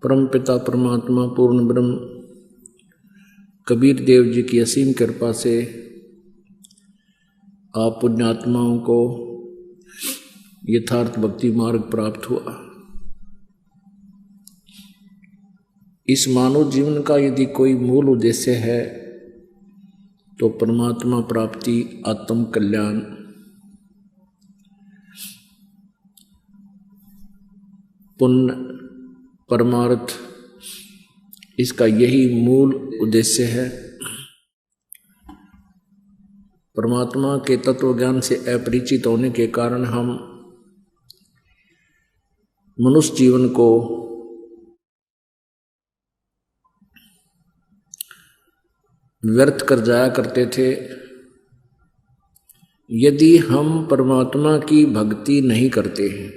परम पिता परमात्मा पूर्ण ब्रह्म कबीर देव जी की असीम कृपा से आप पुण्यात्माओं को यथार्थ भक्ति मार्ग प्राप्त हुआ। इस मानव जीवन का यदि कोई मूल उद्देश्य है तो परमात्मा प्राप्ति, आत्म कल्याण, पुण्य, परमार्थ, इसका यही मूल उद्देश्य है। परमात्मा के तत्व ज्ञान से अपरिचित होने के कारण हम मनुष्य जीवन को व्यर्थ कर जाया करते थे। यदि हम परमात्मा की भक्ति नहीं करते हैं,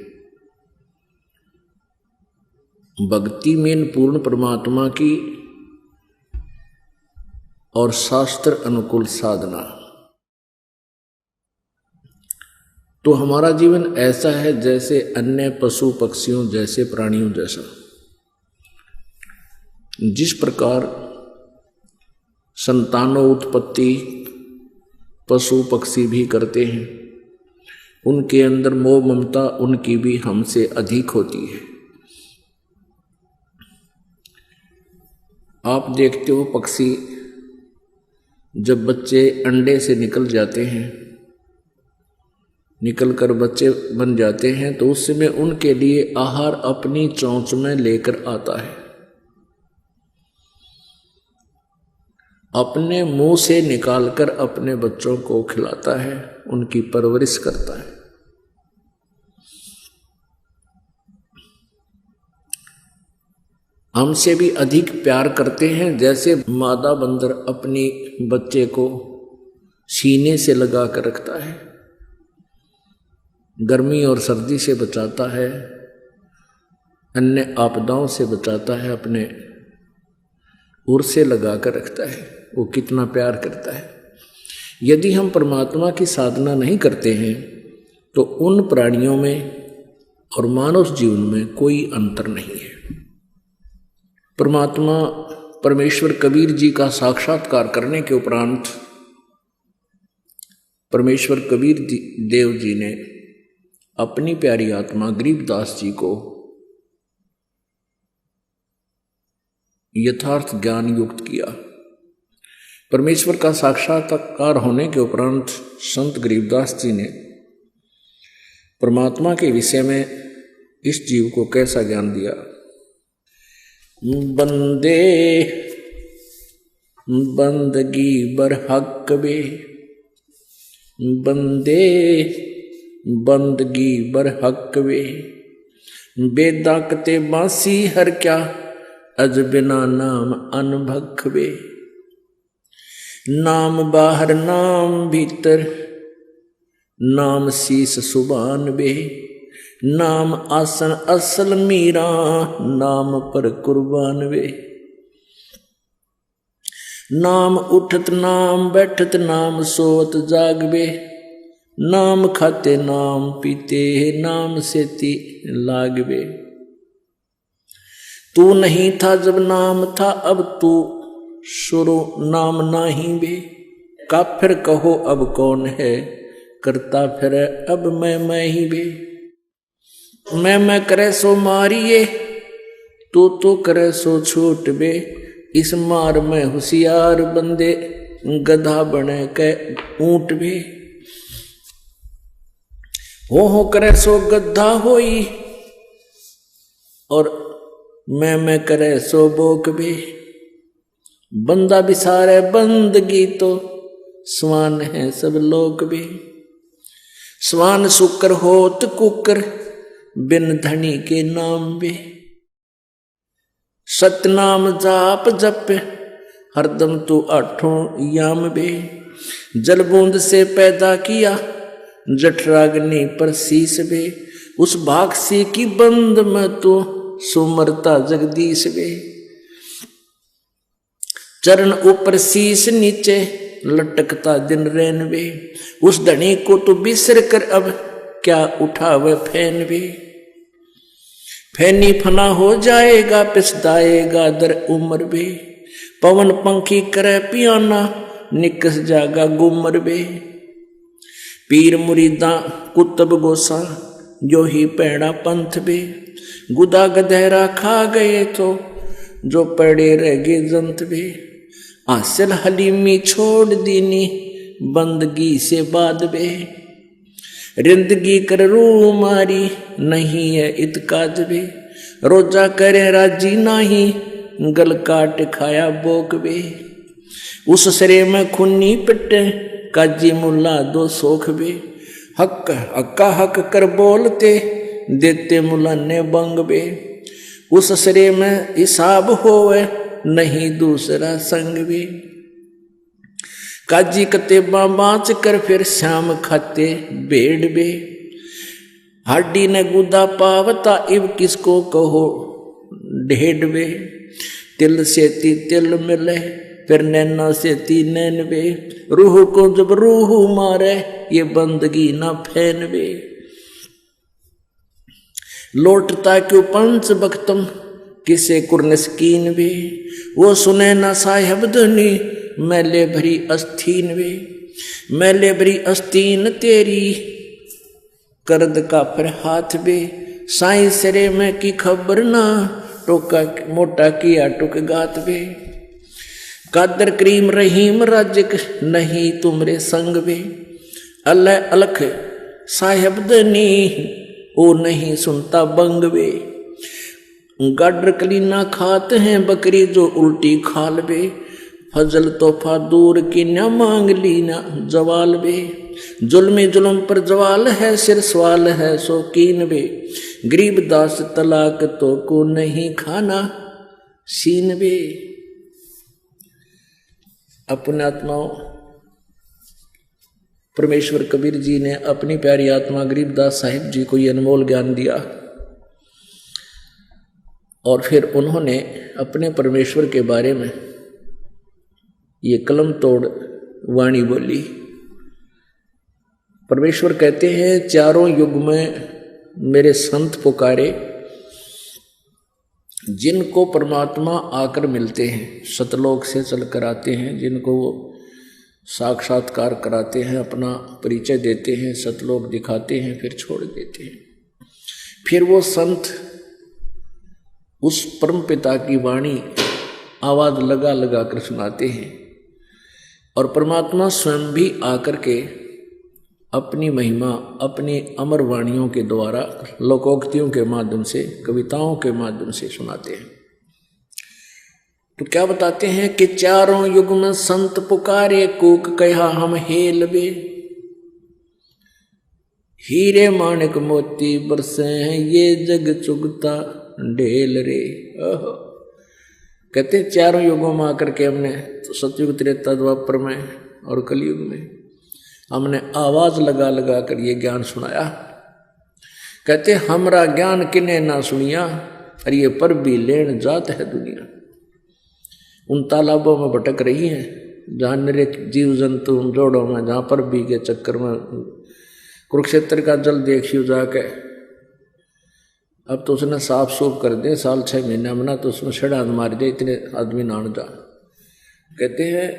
भक्ति में पूर्ण परमात्मा की और शास्त्र अनुकूल साधना, तो हमारा जीवन ऐसा है जैसे अन्य पशु पक्षियों जैसे, प्राणियों जैसा। जिस प्रकार संतानों उत्पत्ति पशु पक्षी भी करते हैं, उनके अंदर मोह ममता उनकी भी हमसे अधिक होती है। आप देखते हो पक्षी जब बच्चे अंडे से निकल जाते हैं, निकलकर बच्चे बन जाते हैं, तो उस समय उनके लिए आहार अपनी चोंच में लेकर आता है, अपने मुंह से निकालकर अपने बच्चों को खिलाता है, उनकी परवरिश करता है। हमसे भी अधिक प्यार करते हैं जैसे मादा बंदर अपनी बच्चे को सीने से लगा कर रखता है, गर्मी और सर्दी से बचाता है, अन्य आपदाओं से बचाता है, अपने उर से लगा कर रखता है। वो कितना प्यार करता है। यदि हम परमात्मा की साधना नहीं करते हैं तो उन प्राणियों में और मानव जीवन में कोई अंतर नहीं है। परमात्मा परमेश्वर कबीर जी का साक्षात्कार करने के उपरांत परमेश्वर कबीर देव जी ने अपनी प्यारी आत्मा गरीबदास जी को यथार्थ ज्ञान युक्त किया। परमेश्वर का साक्षात्कार होने के उपरांत संत गरीबदास जी ने परमात्मा के विषय में इस जीव को कैसा ज्ञान दिया। बंदे बंदगी बरहक बे, बंदे बंदगी बरहक बे, बेदाकते बासी हर क्या, अज बिना नाम अनभख बे। नाम बाहर नाम भीतर, नाम शीस सुबान बे, नाम आसन असल मीरा, नाम पर कुर्बान वे। नाम उठत नाम बैठत, नाम सोवत जागवे, नाम खाते नाम पीते, नाम सेती लागवे। तू नहीं था जब नाम था, अब तू शुरू नाम नाही वे। काफिर कहो अब कौन है, करता फिर अब मैं ही वे। मैं करे सो मारिए, तो करे सो छूट बे। इस मार में होशियार बंदे, गधा बने के ऊंट बे। हो करे सो गधा होई, और मैं करे सो बोक बे। बंदा बिसारे बंदगी, तो स्वान है सब लोग बे। स्वान शुकर होत कुकर, बिन धनी के नाम बे। सतनाम जाप जप, हरदम तू आठों याम बे। जल बूंद से पैदा किया, जठराग्नि पर शीस बे। उस भागसी की बंद में तो सुमरता जगदीश बे। चरण ऊपर शीस नीचे, लटकता दिन रैन बे। उस धनी को तो बिसर कर अब क्या उठावे फैन बे। फैनी फना हो जाएगा पिसदाएगा दर उम्र बे, पवन पंखी करे पियाना निकस जागा गुमर बे। पीर मुरीदा कुतब गोसा जो ही पैड़ा पंथ बे, गुदा गधेरा खा गए तो जो पड़े रह गए जंत बे। आसिल हलीमी छोड़ दीनी बंदगी से बाद बे, रिंदगी कर रू मारी नहीं है इतकाज बे। रोजा करे राजी नाही गल काट खाया बोक बे, उस सरे में खुन्नी पिटे काजी मुल्ला दो सोख बे। हक हक्का हक कर बोलते देते मुल्ला ने बंग बे, उस सरे में हिसाब होवे नहीं दूसरा संग बे। काजी कतेबा बाँच कर फिर शाम खाते बेड़ बे, हड्डी ने गुदा पावता इब किसको कहो ढेड बे। तिल से ती तिल मिले फिर नैना से ती नैन बे, रूह को जब रूह मारे ये बंदगी ना फैन बे। लौटता क्यों पंच बख्तम किसे कुर्नस्कीन बे, वो सुने ना साहिब धनी मैले भरी अस्तीन वे। मैले भरी अस्तीन तेरी करद का फिर हाथ बे, साई सरे में की खबर ना टोका मोटा किया टुक गात बे। कादर करीम रहीम राजिक नहीं तुमरे संग बे, अल्लाह अलख साहिब दनी ओ नहीं सुनता बंग बे। गाडर कलीना खात हैं बकरी जो उल्टी खाल बे, फजल तोहफा दूर की न मांग ली ना जवाल बे। जुल्मी जुल्म पर जवाल है सिर सवाल है शौकीन बे, गरीब दास तलाक तो को नहीं खाना सीन बे। अपने आत्माओं परमेश्वर कबीर जी ने अपनी प्यारी आत्मा गरीबदास साहिब जी को ये अनमोल ज्ञान दिया और फिर उन्होंने अपने परमेश्वर के बारे में ये कलम तोड़ वाणी बोली। परमेश्वर कहते हैं चारों युग में मेरे संत पुकारे, जिनको परमात्मा आकर मिलते हैं सतलोक से चलकर आते हैं, जिनको वो साक्षात्कार कराते हैं, अपना परिचय देते हैं, सतलोक दिखाते हैं, फिर छोड़ देते हैं। फिर वो संत उस परम पिता की वाणी आवाज लगा लगा कर सुनाते हैं और परमात्मा स्वयं भी आकर के अपनी महिमा अपनी अमर वाणियों के द्वारा लोकोक्तियों के माध्यम से कविताओं के माध्यम से सुनाते हैं। तो क्या बताते हैं कि चारों युग में संत पुकारे कूक कहा हम हेल बे, हीरे माणिक मोती बरसे हैं ये जग चुगता ढेल रे। कहते चारों युगों में आकर के हमने तो सतयुग त्रेता द्वापर में और कलयुग में हमने आवाज लगा लगा कर ये ज्ञान सुनाया। कहते हमरा ज्ञान किने ना सुनिया और ये पर भी लेन जात है दुनिया। उन तालाबों में भटक रही है जहाँ निरे जीव जंतु उन जोड़ों में, जहाँ पर भी के चक्कर में कुरुक्षेत्र का जल देखियो जाके। अब तो उसने साफ सूफ कर दे, साल 6 महीना में ना तो उसमें छड़ान मार दे, इतने आदमी नान जा। कहते हैं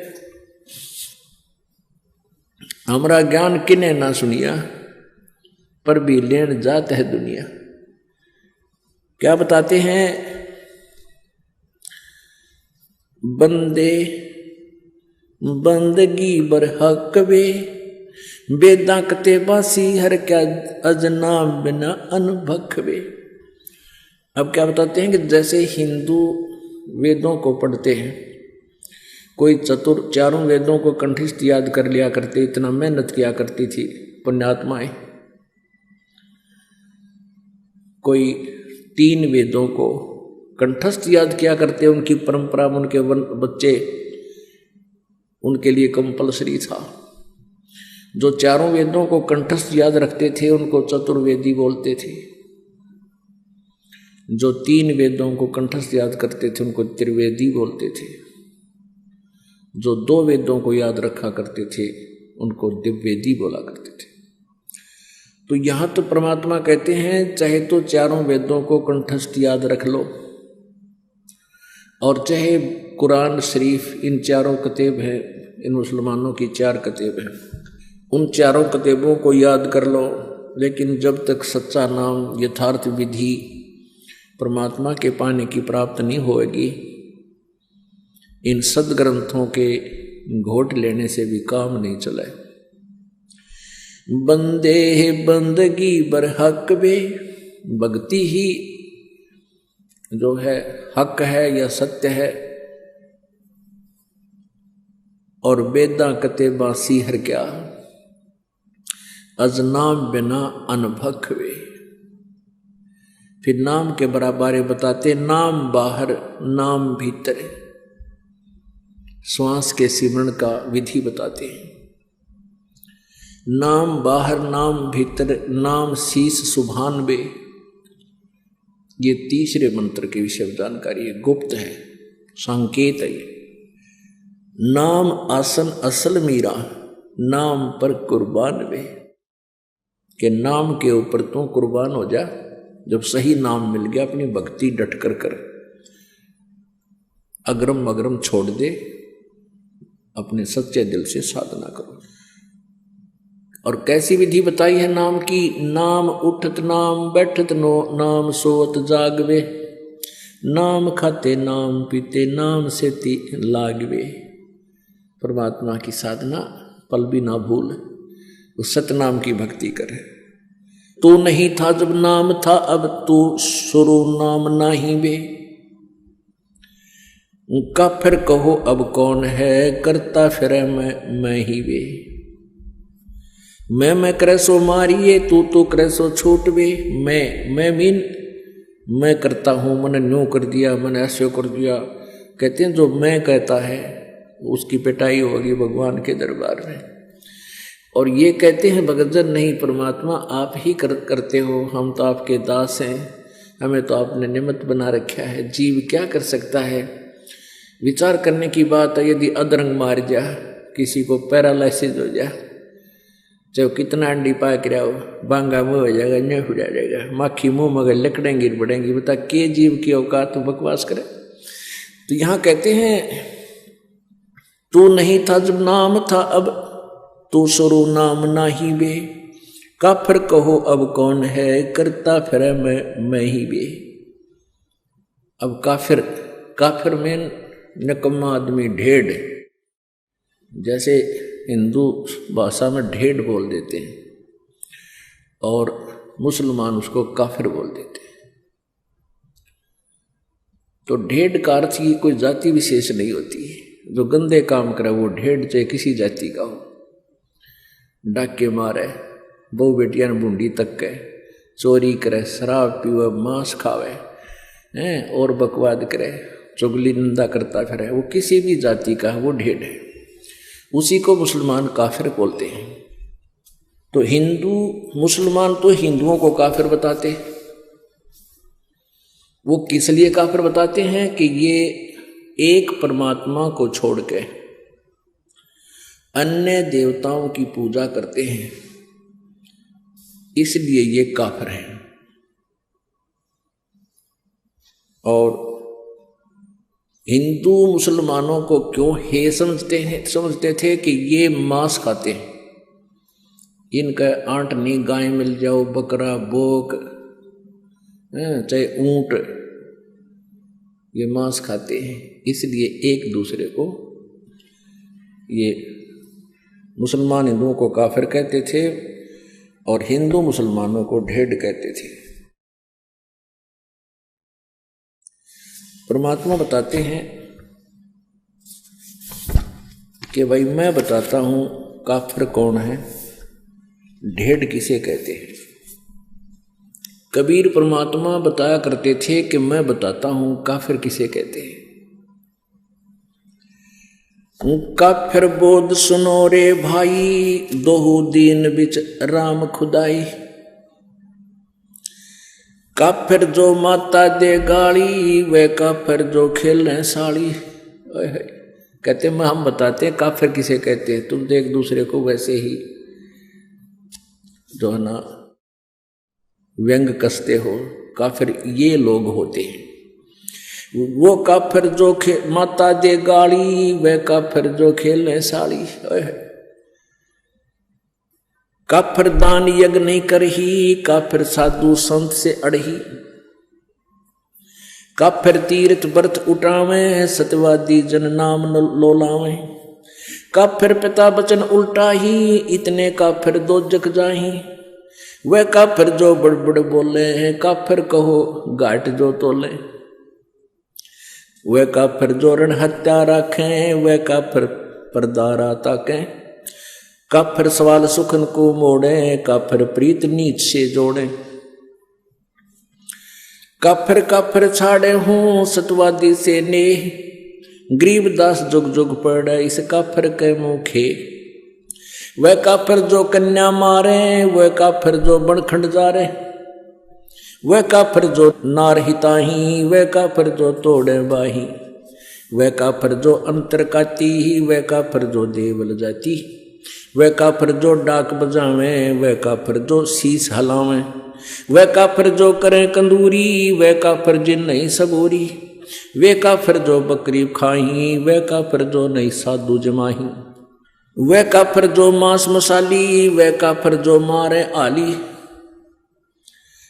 हमरा ज्ञान किने ना सुनिया पर भी लेन जात है दुनिया। क्या बताते हैं बंदे बंदगी बर हक वे, बेदा कते बासी हर क्या अजना बिना अनभख वे। अब क्या बताते हैं कि जैसे हिंदू वेदों को पढ़ते हैं, कोई चतुर चारों वेदों को कंठस्थ याद कर लिया करते, इतना मेहनत किया करती थी पुण्यात्माएं। कोई 3 वेदों को कंठस्थ याद किया करते, उनकी परंपरा उनके बच्चे उनके लिए कंपलसरी था। जो चारों वेदों को कंठस्थ याद रखते थे उनको चतुर्वेदी बोलते थे, जो 3 वेदों को कंठस्थ याद करते थे उनको त्रिवेदी बोलते थे, जो 2 वेदों को याद रखा करते थे उनको दिव्यवेदी बोला करते थे। तो यहाँ तो परमात्मा कहते हैं चाहे तो चारों वेदों को कंठस्थ याद रख लो, और चाहे कुरान शरीफ, इन चारों कतेब हैं, इन मुसलमानों की 4 कतेब हैं, उन चारों कतेबों को याद कर लो, लेकिन जब तक सच्चा नाम यथार्थ विधि परमात्मा के पाने की प्राप्त नहीं होगी, इन सदग्रंथों के घोट लेने से भी काम नहीं चले। बंदे बंदगी बरहक वे, भक्ति ही जो है हक है या सत्य है, और वेदा कतेबा सीहर क्या, अजनाम बिना अनभक वे। फिर नाम के बराबर बताते, नाम बाहर नाम भीतर, श्वास के सिमरण का विधि बताते हैं। नाम बाहर नाम भीतर, नाम शीश सुभान बे, ये तीसरे मंत्र के विषय में जानकारी है, गुप्त है, संकेत है। नाम आसन असल मीरा, नाम पर कुर्बान बे, के नाम के ऊपर तू कुर्बान हो जा। जब सही नाम मिल गया, अपनी भक्ति डट कर कर, अग्रम अग्रम छोड़ दे, अपने सच्चे दिल से साधना करो। और कैसी विधि बताई है नाम की, नाम उठत नाम बैठत नो, नाम सोवत जागवे, नाम खाते नाम पीते, नाम से लागवे। परमात्मा की साधना पल भी ना भूल, उस सतनाम की भक्ति करे। तू नहीं था जब नाम था, अब तू शुरू नाम नाही बे, का फिर कहो अब कौन है, करता फिर मैं ही वे। मैं करे सो मारिए, तू करे सो छूट बे। मैं मीन मैं करता हूँ, मैंने न्यू कर दिया, मैंने ऐसे कर दिया। कहते हैं जो मैं कहता है उसकी पिटाई होगी भगवान के दरबार में। और ये कहते हैं भगतजन, नहीं परमात्मा आप ही करते हो, हम तो आपके दास हैं, हमें तो आपने निमित्त बना रखा है। जीव क्या कर सकता है। विचार करने की बात है, यदि अधरंग मार जा, किसी को पैरालाइसिस हो जा, चाहे कितना अंडी पा के रहो, बांगा मुँह हो जाएगा, न्यू हो जाएगा, माखी मुँह मगर लकड़ें गिर पड़ेंगी। बता के जीव की औकात तो बकवास करे। तो यहाँ कहते हैं तू नहीं था जब नाम था, अब तू शुरू नाम नाही बे, का फिर कहो अब कौन है, करता फिर मैं ही बे। अब काफिर में निकम्मा आदमी, ढेड़, जैसे हिंदू भाषा में ढेड़ बोल देते हैं और मुसलमान उसको काफिर बोल देते हैं। तो ढेड़ का अर्थ की कोई जाति विशेष नहीं होती है। जो गंदे काम करे वो ढेड़, चाहे किसी जाति का हो, डाके मारे, बहु बेटियां बूंदी तक के, चोरी करे, शराब पीवे, मांस खावे हैं और बकवाद करे, चुगली निंदा करता फिरे, वो किसी भी जाति का है, वो ढेड़ है। उसी को मुसलमान काफिर बोलते हैं। तो हिंदू मुसलमान तो हिंदुओं को काफिर बताते, वो किस लिए काफिर बताते हैं कि ये एक परमात्मा को छोड़ के अन्य देवताओं की पूजा करते हैं, इसलिए ये काफिर हैं। और हिंदू मुसलमानों को क्यों हे समझते थे कि ये मांस खाते हैं, इनका आंट नहीं, गाय मिल जाओ, बकरा, बोक, चाहे ऊंट, ये मांस खाते हैं, इसलिए एक दूसरे को ये मुसलमान हिंदुओं को काफिर कहते थे और हिंदू मुसलमानों को ढेड़ कहते थे। परमात्मा बताते हैं कि भाई मैं बताता हूं काफिर कौन है, ढेड़ किसे कहते हैं। कबीर परमात्मा बताया करते थे कि मैं बताता हूं काफिर किसे कहते हैं। काफिर बोध सुनो रे भाई, दोहु दीन बिच राम खुदाई। काफिर जो माता दे गाली, वे काफिर जो खेलें साड़ी। कहते मैं हम बताते हैं काफिर किसे कहते हैं, तुम तो एक दूसरे को वैसे ही जो है ना व्यंग कसते हो, काफिर ये लोग होते हैं। वो काफिर जो माता दे गाली, वह काफिर जो खेले साली। काफिर दान यज्ञ नहीं करही, काफिर साधु संत से अड़ही। काफिर तीर्थ व्रत उठावे, सत्यवादी जन नाम लोलावे। काफिर पिता वचन उल्टा ही, इतने काफिर दो जग जाही। वह काफिर जो बड़बड़ बोले हैं, काफिर कहो घाट जो तोले। वह काफिर जो रण हत्या रखें, वह काफिर परदारा ताकें। काफिर सवाल सुखन को मोड़े, काफिर प्रीत नीच से जोड़े। काफिर काफिर छाड़े हूँ, सतवादी से नेह। गरीबदास जुग जुग पड़े, इस काफिर के मुखे। वह काफिर जो कन्या मारे, वह काफिर जो बनखंड जारे। वह काफिर जो नार हिताही, वह काफिर जो तोड़े बाही। वह काफिर जो अंतर काती, वह काफिर जो देवल जाती। वह काफिर जो डाक बजावे, वह काफिर जो शीस हलावे। वह काफिर जो करे कंदूरी, वह काफिर जिन नहीं सबूरी। वे काफिर जो बकरी खाही, वह काफिर जो नहीं साधु जमाही। वह काफिर जो मांस मसाली, वह काफिर जो मारे आली।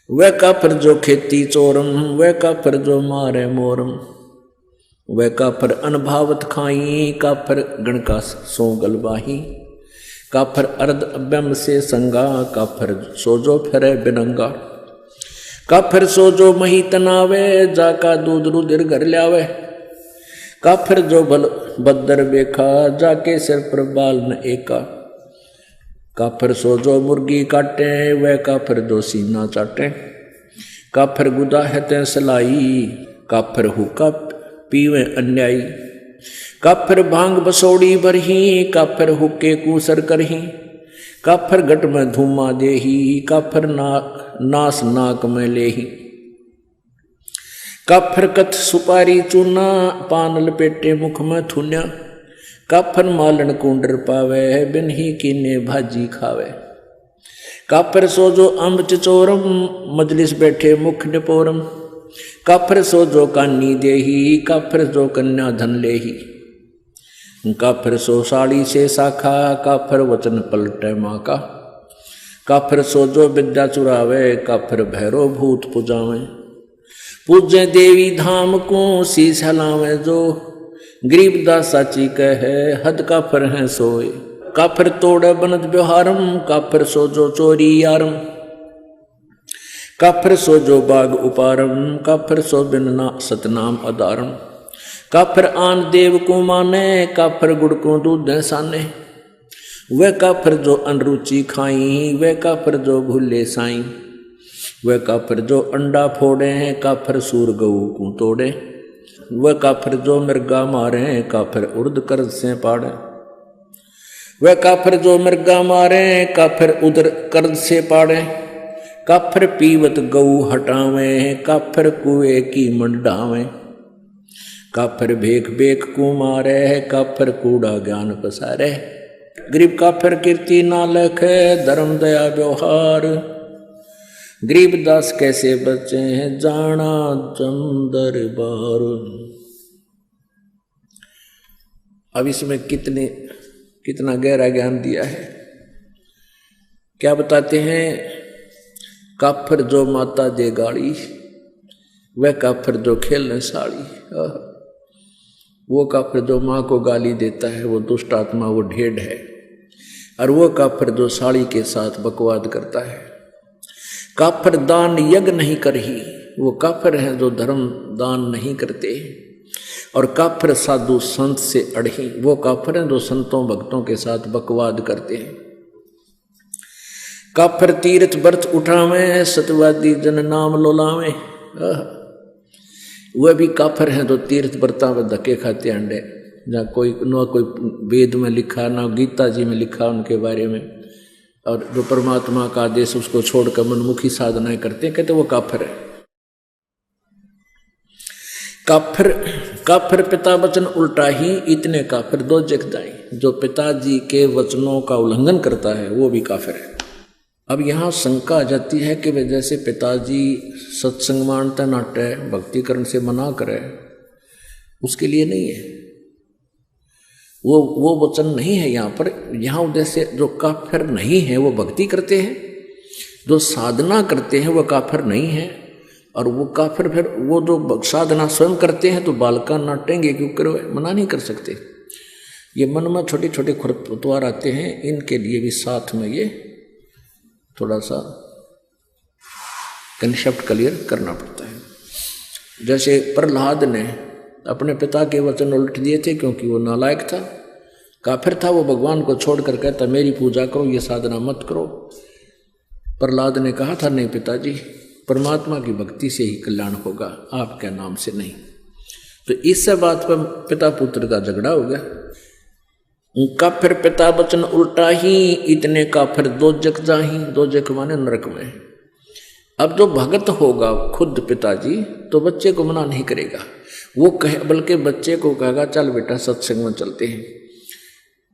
वह काफिर जो खेती चोरम, वह काफिर जो मारे मोरम। वह काफिर अनभावत खाई, काफिर गण का सो गलबाही। काफिर अर्ध अभ्यम से संगा, काफिर सोजो फिरे बिनंगा। काफिर सोजो मही तनावे, जाका दूध रुधिर घर ल्यावे। काफिर जो भल बदर बेखा, जाके सिर पर बाल न एका। काफिर सो जो मुर्गी काटे, वह काफिर जो सीना चाटे। काफिर गुदा है ते सलाई, काफिर हुक्का पीवे अन्यायी। काफिर भांग बसोड़ी भरही, काफिर हुक्के कूसर करही। काफिर घट में धूमा देही, काफिर नास नाक में लेही। काफिर कथ सुपारी चूना, पान लपेटे मुख में थुन्या। काफिर मालन कुंडर पावे, बिन ही कीने भाजी खावे। काफिर सो जो अम्ब चिचोरम, मजलिस बैठे मुख निपोरम। काफिर सो जो कानी देही, काफिर जो कन्या धन लेही। काफिर सो साड़ी से शाखा, काफिर वचन पलटे माँ का। काफिर सो जो विद्या चुरावे, काफिर भैरो भूत पुजावे। पूजे देवी धाम को, शीश हलावे जो। गरीबदास साची कहे, हद काफिर है सोए। काफिर तोड़े बनत व्यवहारम, काफिर सो जो चोरी यारम। काफिर सो जो बाग उपारम, काफिर सो बिन सतनाम अदारम। काफिर आन देव को माने, काफिर गुड़ को दूध साने। वह काफिर जो अनरुचि खाई, वह काफिर जो भूले साई। वह काफिर जो अंडा फोड़े, काफिर सूर गऊ को तोड़े। वह काफिर जो मृगा मारे, काफिर उर्द कर्ज से पाड़े। वह काफिर जो मृगा मारे, काफिर उदर कर्ज से पाड़े। काफिर पीवत गऊ हटावे, काफिर कुएं की मंडावे। काफिर भेख भेख को मारे, काफिर कूड़ा ज्ञान पसारे। गरीब काफिर कीर्ति ना लखे, धर्म दया व्यवहार। गरीबदास कैसे बचे हैं, जाना चंदर बार। अब इसमें कितना गहरा ज्ञान दिया है। क्या बताते हैं, काफिर जो माता दे गाड़ी, वह काफिर जो खेलने साड़ी। वो काफिर जो माँ को गाली देता है, वो दुष्ट आत्मा, वो ढेढ़ है। और वो काफिर जो साड़ी के साथ बकवाद करता है। काफिर दान यज्ञ नहीं करही, वो काफिर हैं जो धर्म दान नहीं करते। और काफिर साधु संत से अड़ही, वो काफिर हैं जो संतों भक्तों के साथ बकवाद करते हैं। काफिर तीर्थ व्रत उठावे, सत्यवादी जन नाम लोलावे। वह भी काफिर हैं जो तीर्थ व्रता में धक्के खाते अंडे, जहाँ कोई वेद में लिखा, ना गीता जी में लिखा उनके बारे में। और जो परमात्मा का आदेश उसको छोड़कर मनमुखी साधनाएं करते हैं, कहते वो काफिर है। काफिर पिता वचन उल्टा ही, इतने काफिर दो जग जाए। जो पिताजी के वचनों का उल्लंघन करता है वो भी काफिर है। अब यहाँ शंका आ जाती है कि वे जैसे पिताजी सत्संग मानते नाटे भक्तिकरण से मना करे, उसके लिए नहीं है, वो वचन नहीं है यहाँ पर। यहाँ उद्देश्य जो काफिर नहीं है वो भक्ति करते हैं, जो साधना करते हैं वो काफिर नहीं है, और वो काफिर फिर वो जो साधना स्वयं करते हैं तो बालका नाटेंगे क्यों करो, मना नहीं कर सकते। ये मन में छोटे छोटे खुरपतवार आते हैं, इनके लिए भी साथ में ये थोड़ा सा कंसेप्ट क्लियर करना पड़ता है। जैसे प्रहलाद ने अपने पिता के वचन उल्ट दिए थे क्योंकि वो नालायक था, काफिर था, वो भगवान को छोड़कर कहता मेरी पूजा करो, ये साधना मत करो। प्रहलाद ने कहा था नहीं पिताजी, परमात्मा की भक्ति से ही कल्याण होगा, आपके नाम से नहीं। तो इस बात पर पिता पुत्र का झगड़ा हो गया। काफिर पिता वचन उल्टा ही, इतने काफिर दोजक जाही, दोजक माने नरक में। अब जो भगत होगा खुद पिताजी तो बच्चे को मना नहीं करेगा, वो कहे बल्कि बच्चे को कहेगा चल बेटा सत्संग में चलते हैं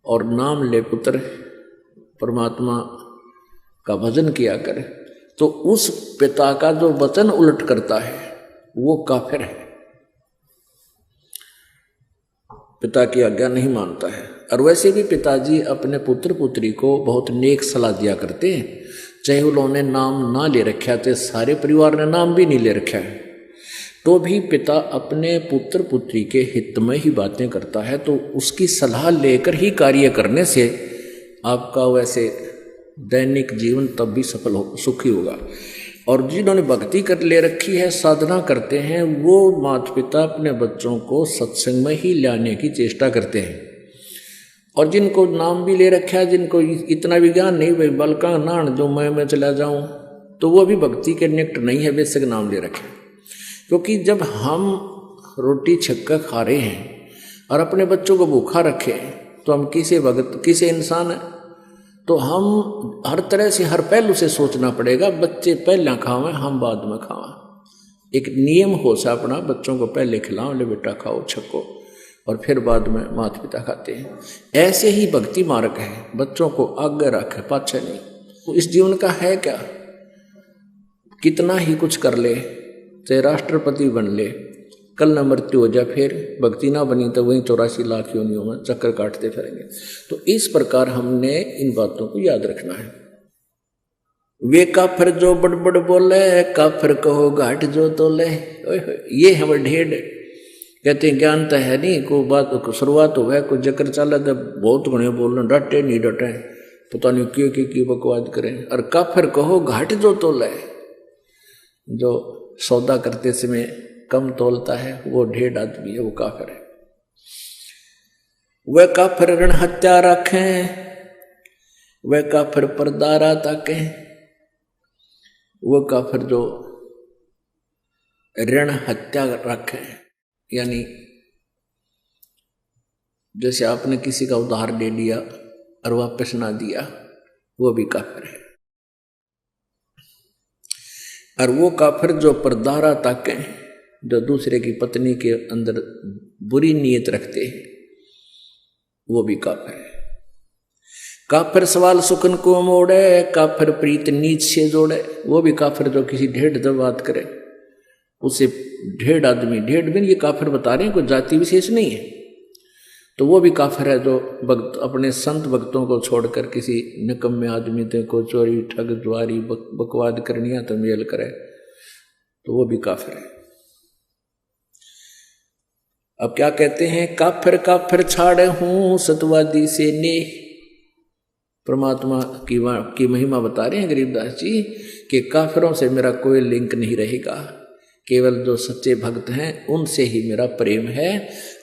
और नाम ले पुत्र, परमात्मा का भजन किया कर। तो उस पिता का जो वचन उलट करता है वो काफिर है, पिता की आज्ञा नहीं मानता है। और वैसे भी पिताजी अपने पुत्र पुत्री को बहुत नेक सलाह दिया करते हैं, चाहे उन्होंने नाम ना ले रखा, चाहे सारे परिवार ने नाम भी नहीं ले रखा है, तो भी पिता अपने पुत्र पुत्री के हित में ही बातें करता है। तो उसकी सलाह लेकर ही कार्य करने से आपका वैसे दैनिक जीवन तब भी सफल हो, सुखी होगा। और जिन्होंने भक्ति कर ले रखी है, साधना करते हैं, वो माता पिता अपने बच्चों को सत्संग में ही लाने की चेष्टा करते हैं। और जिनको नाम भी ले रखा है, जिनको इतना विज्ञान नहीं, भाई बलका नान जो मैं चला जाऊं, तो वो भी भक्ति के निकट नहीं है, बेशक नाम ले रखे। क्योंकि जब हम रोटी छक्का खा रहे हैं और अपने बच्चों को भूखा रखें तो हम किसे भगत किसे इंसान है। तो हम हर तरह से हर पहलू से सोचना पड़ेगा, बच्चे पहले खावें हम बाद में खावें। एक नियम हो सा अपना, बच्चों को पहले खिलाओ, ले बेटा खाओ छक्को, और फिर बाद में माता पिता खाते हैं। ऐसे ही भक्ति मार्ग है, बच्चों को आगे रखे पाछे नहीं। तो इस जीवन का है क्या, कितना ही कुछ कर ले, चाहे राष्ट्रपति बन ले, कल न मृत्यु हो जाए, फिर भक्ति ना बनी तो वहीं 84 लाख योनियों में चक्कर काटते फिरेंगे। तो इस प्रकार हमने इन बातों को याद रखना है। वे काफिर जो बड़ बोले, काफिर कहो घाट जो तोले। ये हमारे ढेर कहते हैं ज्ञान तो है नहीं, कोई बात को शुरुआत हो गया, कोई जकर चला तो बहुत घने बोलना, डटे नहीं डटे, पता नहीं क्यों बकवाद करें। और काफिर कहो घाट जो तोले, जो सौदा करते समय कम तोलता है वो ढेर आदमी है, वो काफिर है। वह काफिर ऋण हत्या रखें, वह काफिर परदारा ताके, वह काफिर जो ऋण हत्या रखे, यानी जैसे आपने किसी का उधार ले लिया और वापस ना दिया, वो भी काफिर है। और वो काफिर जो परदारा ताके, जो दूसरे की पत्नी के अंदर बुरी नीयत रखते हैं, वो भी काफिर है। काफिर सवाल सुखन को मोड़े, काफिर प्रीत नीच से जोड़े, वो भी काफिर जो किसी ढेड़ जब बात करे उसे ढेड़ आदमी, ढेड़ भी ये काफिर बता रहे हैं, कोई जाति विशेष नहीं है, तो वो भी काफिर है। जो भक्त अपने संत भक्तों को छोड़कर किसी निकम्मे आदमी को चोरी ठग जुआरी बकवाद करनिया तो मेल करे, तो वो भी काफिर है। अब क्या कहते हैं, काफिर काफिर छाड़े हूं सतवादी से ने। परमात्मा की महिमा बता रहे हैं गरीबदास जी कि काफिरों से मेरा कोई लिंक नहीं रहेगा, केवल जो सच्चे भक्त हैं उनसे ही मेरा प्रेम है।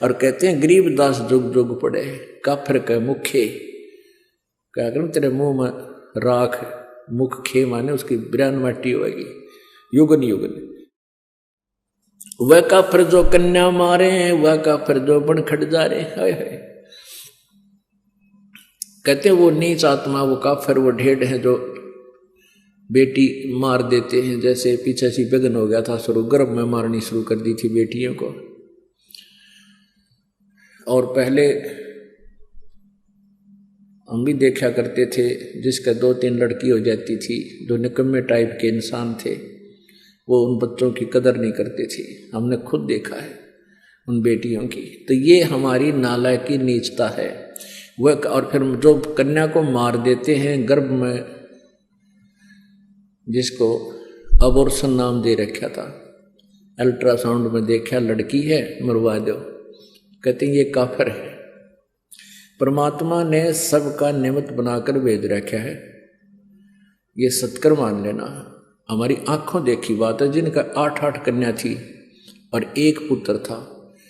और कहते हैं गरीबदास जुग जुग पड़े, काफिर के मुखे, क्या करूं तेरे मुंह में राख, मुख खे माने उसकी ब्रान माटी होगी युगन युगन। वह काफिर जो कन्या मारे, वह काफिर जो बन खट जा रहे, हाय हाय। कहते हैं वो नीच आत्मा, वो काफिर, वो ढेड़ है जो बेटी मार देते हैं। जैसे पीछे सी बेगन हो गया था शुरू, गर्भ में मारनी शुरू कर दी थी बेटियों को। और पहले हम भी देखा करते थे, जिसका 2-3 लड़की हो जाती थी, जो निकम्मे टाइप के इंसान थे, वो उन बच्चों की कदर नहीं करते थे। हमने खुद देखा है उन बेटियों की। तो ये हमारी नालायकी नीचता है वह। और फिर जो कन्या को मार देते हैं गर्भ में, जिसको अबॉर्शन नाम दे रखा था, अल्ट्रासाउंड में देखा लड़की है, मरवा दो, कहते हैं ये काफिर है। परमात्मा ने सबका निमित्त बनाकर भेज रखा है, ये सत्कर मान लेना। हमारी आंखों देखी बात है, जिनका 8-8 कन्या थी और 1 पुत्र था,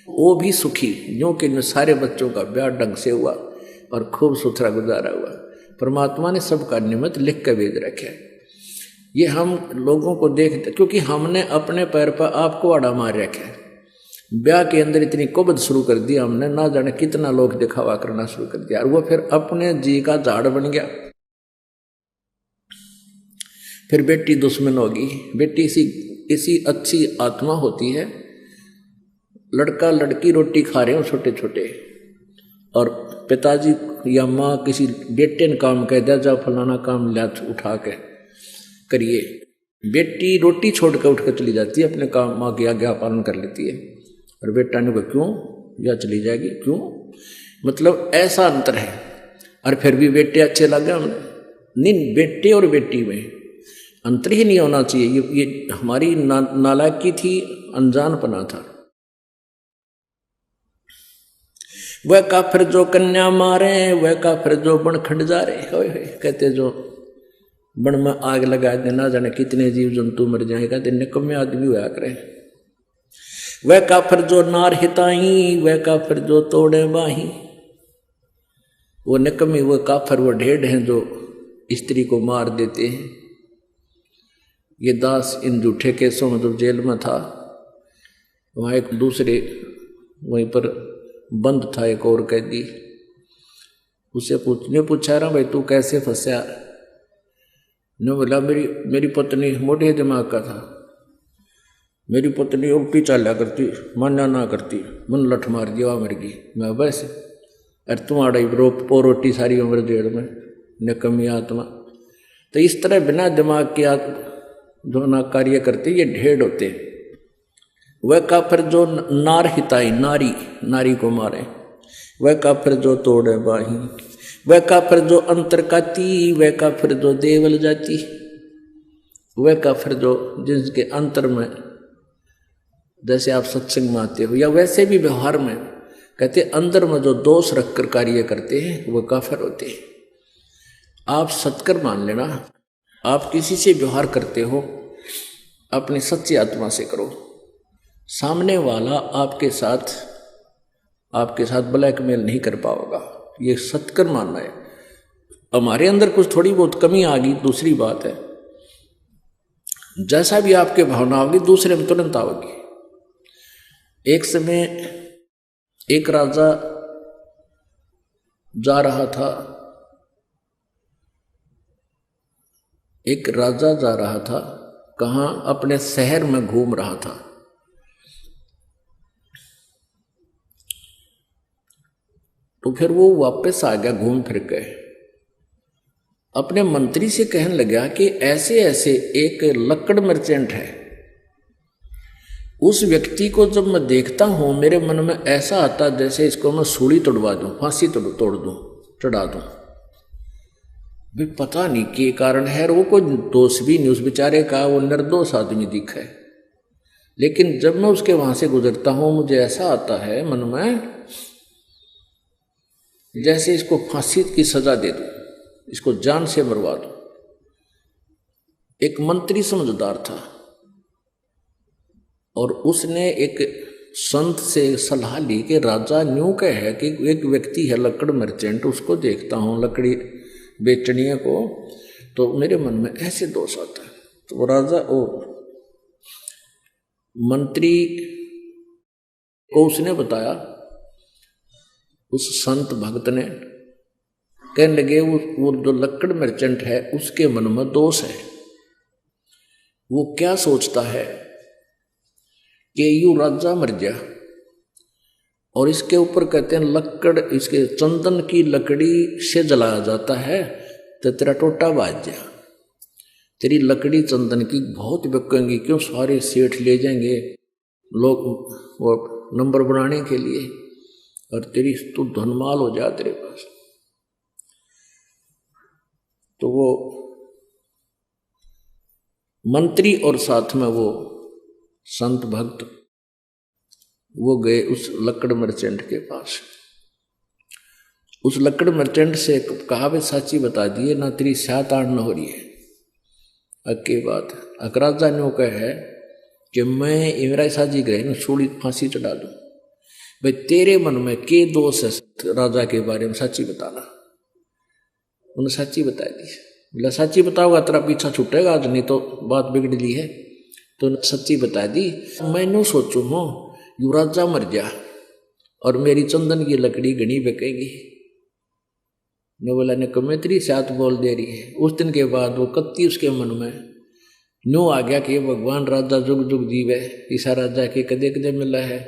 वो भी सुखी, जो कि सारे बच्चों का ब्याह ढंग से हुआ और खूब सुथरा गुजारा हुआ। परमात्मा ने सबका निमित्त लिख कर भेज रखा है। ये हम लोगों को देखते, क्योंकि हमने अपने पैर पर आपको आड़ा मार रखा है। ब्याह के अंदर इतनी कुबद शुरू कर दी हमने, ना जाने कितना लोग दिखावा करना शुरू कर दिया, और वो फिर अपने जी का झाड़ बन गया। फिर बेटी दुश्मन होगी। बेटी इसी अच्छी आत्मा होती है। लड़का लड़की रोटी खा रहे हो छोटे छोटे, और पिताजी या माँ किसी बेटे ने काम कह दिया, जा फलाना काम ला उठा के करिए, बेटी रोटी छोड़ कर उठ कर चली जाती है, अपने काम माँ की आज्ञा पालन कर लेती है, और बेटा ने कहा क्यों, या चली जाएगी क्यों। मतलब ऐसा अंतर है। और फिर भी बेटे अच्छे लगे हमने, नहीं, बेटे और बेटी में अंतर ही नहीं होना चाहिए। ये हमारी नालायकी थी, अनजानपना था। वह काफिर जो कन्या मारे, वह काफिर जो बन खंड जा रहे, कहते जो बन में आग लगा देना, जाने कितने जीव जंतु मर जाएगा, दिन निकम्मे आदमी हुआ करे। वह काफिर जो नार हिताई, वह काफिर जो तोड़े बाही। वो निकम्मी, वो काफिर, वो ढेढ़ हैं जो स्त्री को मार देते हैं। ये दास इन झूठे केसों में जब जेल में था, वहाँ एक दूसरे वहीं पर बंद था एक और कैदी, उससे पूछा रहा भाई तू कैसे फंसा। ने बोला मेरी पत्नी मोटे दिमाग का था, मेरी पत्नी उल्टी चाला करती, माना ना करती, मन लठ मार दिया मर गई। मैं बस अरे तुम्हारा रोटी सारी उम्र जेल में, निकम्मी आत्मा। तो इस तरह बिना दिमाग के जो ना कार्य करते, ये ढेढ़ होते। वह काफिर जो नार हिताई, नारी को मारे, वह काफिर जो तोड़े बाही, वह काफिर जो अंतर काती, वह काफिर जो देवल जाती। वह काफिर जो जिसके अंतर में, जैसे आप सत्संग में आते हो या वैसे भी व्यवहार में, कहते अंदर में जो दोष रखकर कार्य करते हैं वह काफिर होते हैं। आप सत्कर मान लेना, आप किसी से व्यवहार करते हो अपनी सच्ची आत्मा से करो। सामने वाला आपके साथ ब्लैकमेल नहीं कर पाओगा, ये सत्कर मानना है। हमारे अंदर कुछ थोड़ी बहुत कमी आ गई, दूसरी बात है, जैसा भी आपके भावना होगी दूसरे में तुरंत आओगी। एक समय एक राजा जा रहा था, कहाँ, अपने शहर में घूम रहा था। तो फिर वो वापस आ गया घूम फिर के, अपने मंत्री से कहने लगा कि ऐसे ऐसे एक लकड़ मर्चेंट है, उस व्यक्ति को जब मैं देखता हूं मेरे मन में ऐसा आता जैसे इसको मैं सूली तोड़वा दूं, फांसी तोड़ दूं, चढ़ा दूं। भी पता नहीं के कारण है, वो कोई दोष भी नहीं उस बेचारे का, वो निर्दोष आदमी दिखा है। लेकिन जब मैं उसके वहां से गुजरता हूं मुझे ऐसा आता है मन में जैसे इसको फांसी की सजा दे दूं, इसको जान से मरवा दूं। एक मंत्री समझदार था और उसने एक संत से सलाह ली कि राजा न्यू कह है कि एक व्यक्ति है लकड़ मर्चेंट, उसको देखता हूं लकड़ी बेचने को, तो मेरे मन में ऐसे दोष आता है। तो राजा मंत्री को उसने बताया, उस संत भक्त ने, कहने लगे वो जो लकड़ मर्चेंट है उसके मन में दोष है। वो क्या सोचता है कि यू राजा मर गया और इसके ऊपर कहते हैं लकड़, इसके चंदन की लकड़ी से जलाया जाता है तो तेरा टोटा बाज जा। तेरी लकड़ी चंदन की बहुत बिकेंगी, क्यों सारे सेठ ले जाएंगे लोग वो नंबर बनाने के लिए, और तेरी तू धनमाल हो जा तेरे पास। तो वो मंत्री और साथ में वो संत भक्त वो गए उस लकड़ मर्चेंट के पास। उस लकड़ मर्चेंट से कहा वे साची बता दिए ना तेरी सात आठ न हो रही है। अक्की बात अकराजा ने कहा है कि मैं इमराई साजी गए न छोड़ी फांसी चढ़ा दूं। भाई तेरे मन में के दोष है राजा के बारे में, सच्ची बताना। उन्हें सच्ची बता दी। बोला सच्ची बताओगा तेरा पीछा छूटेगा आज, नहीं तो बात बिगड़ ली है। तो सच्ची बता दी। मैंने सोचू हूँ यू राजा मर जा और मेरी चंदन की लकड़ी घनी बिकेगी। ने बोला ने कमेत्री साथ बोल दे रही है। उस दिन के बाद वो कत्ती उसके मन में न्यू आ गया कि भगवान राजा जुग जुग जीवे, ईसा राजा के कदे कदे मिला है।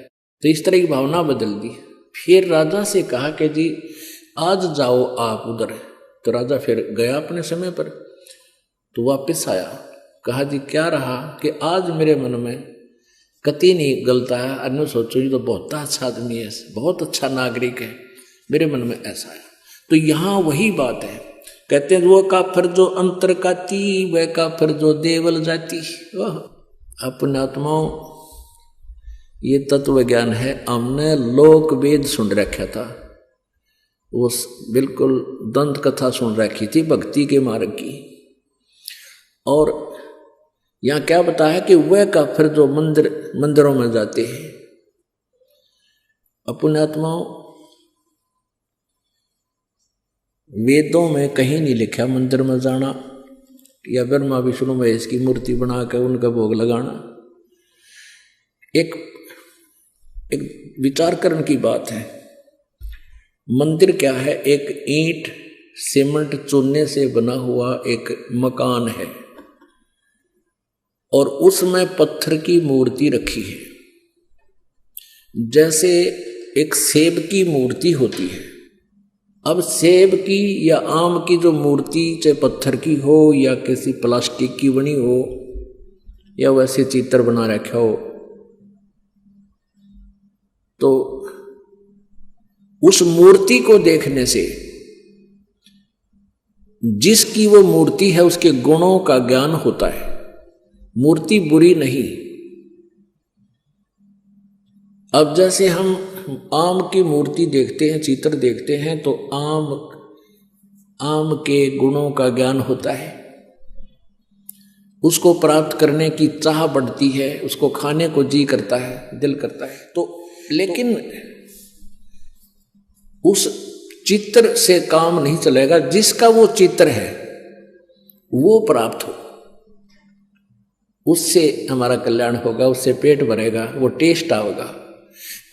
तो इस तरह की भावना बदल दी। फिर राजा से कहा कि जी आज जाओ आप उधर। तो राजा फिर गया अपने समय पर। तो वापस आया, कहा जी क्या रहा कि आज मेरे मन में कति नहीं गलता है। अन्य सोचो ये तो बहुत अच्छा आदमी है, बहुत अच्छा नागरिक है, मेरे मन में ऐसा है। तो यहाँ वही बात है, कहते हैं वो काफिर जो अंतर काती, वह काफिर जो देवल जाती। अपने आत्माओं ये तत्व ज्ञान है। हमने लोक वेद सुन रखा था, वो बिल्कुल दंत कथा सुन रखी थी भक्ति के मार्ग की। और यहाँ क्या बताया कि वह काफिर जो मंदिरों में जाते हैं। अपने आत्माओं वेदों में कहीं नहीं लिखा मंदिर में जाना या ब्रह्मा विष्णु महेश की मूर्ति बना कर उनका भोग लगाना। एक विचार करने की बात है। मंदिर क्या है? एक ईंट सीमेंट चूने से बना हुआ एक मकान है और उसमें पत्थर की मूर्ति रखी है। जैसे एक सेब की मूर्ति होती है। अब सेब की या आम की जो मूर्ति चाहे पत्थर की हो या किसी प्लास्टिक की बनी हो या वैसे चित्र बना रखा हो, तो उस मूर्ति को देखने से जिसकी वो मूर्ति है उसके गुणों का ज्ञान होता है। मूर्ति बुरी नहीं। अब जैसे हम आम की मूर्ति देखते हैं, चित्र देखते हैं, तो आम के गुणों का ज्ञान होता है। उसको प्राप्त करने की चाह बढ़ती है, उसको खाने को जी करता है, दिल करता है। तो लेकिन उस चित्र से काम नहीं चलेगा। जिसका वो चित्र है वो प्राप्त हो, उससे हमारा कल्याण होगा, उससे पेट भरेगा, वो टेस्ट आएगा।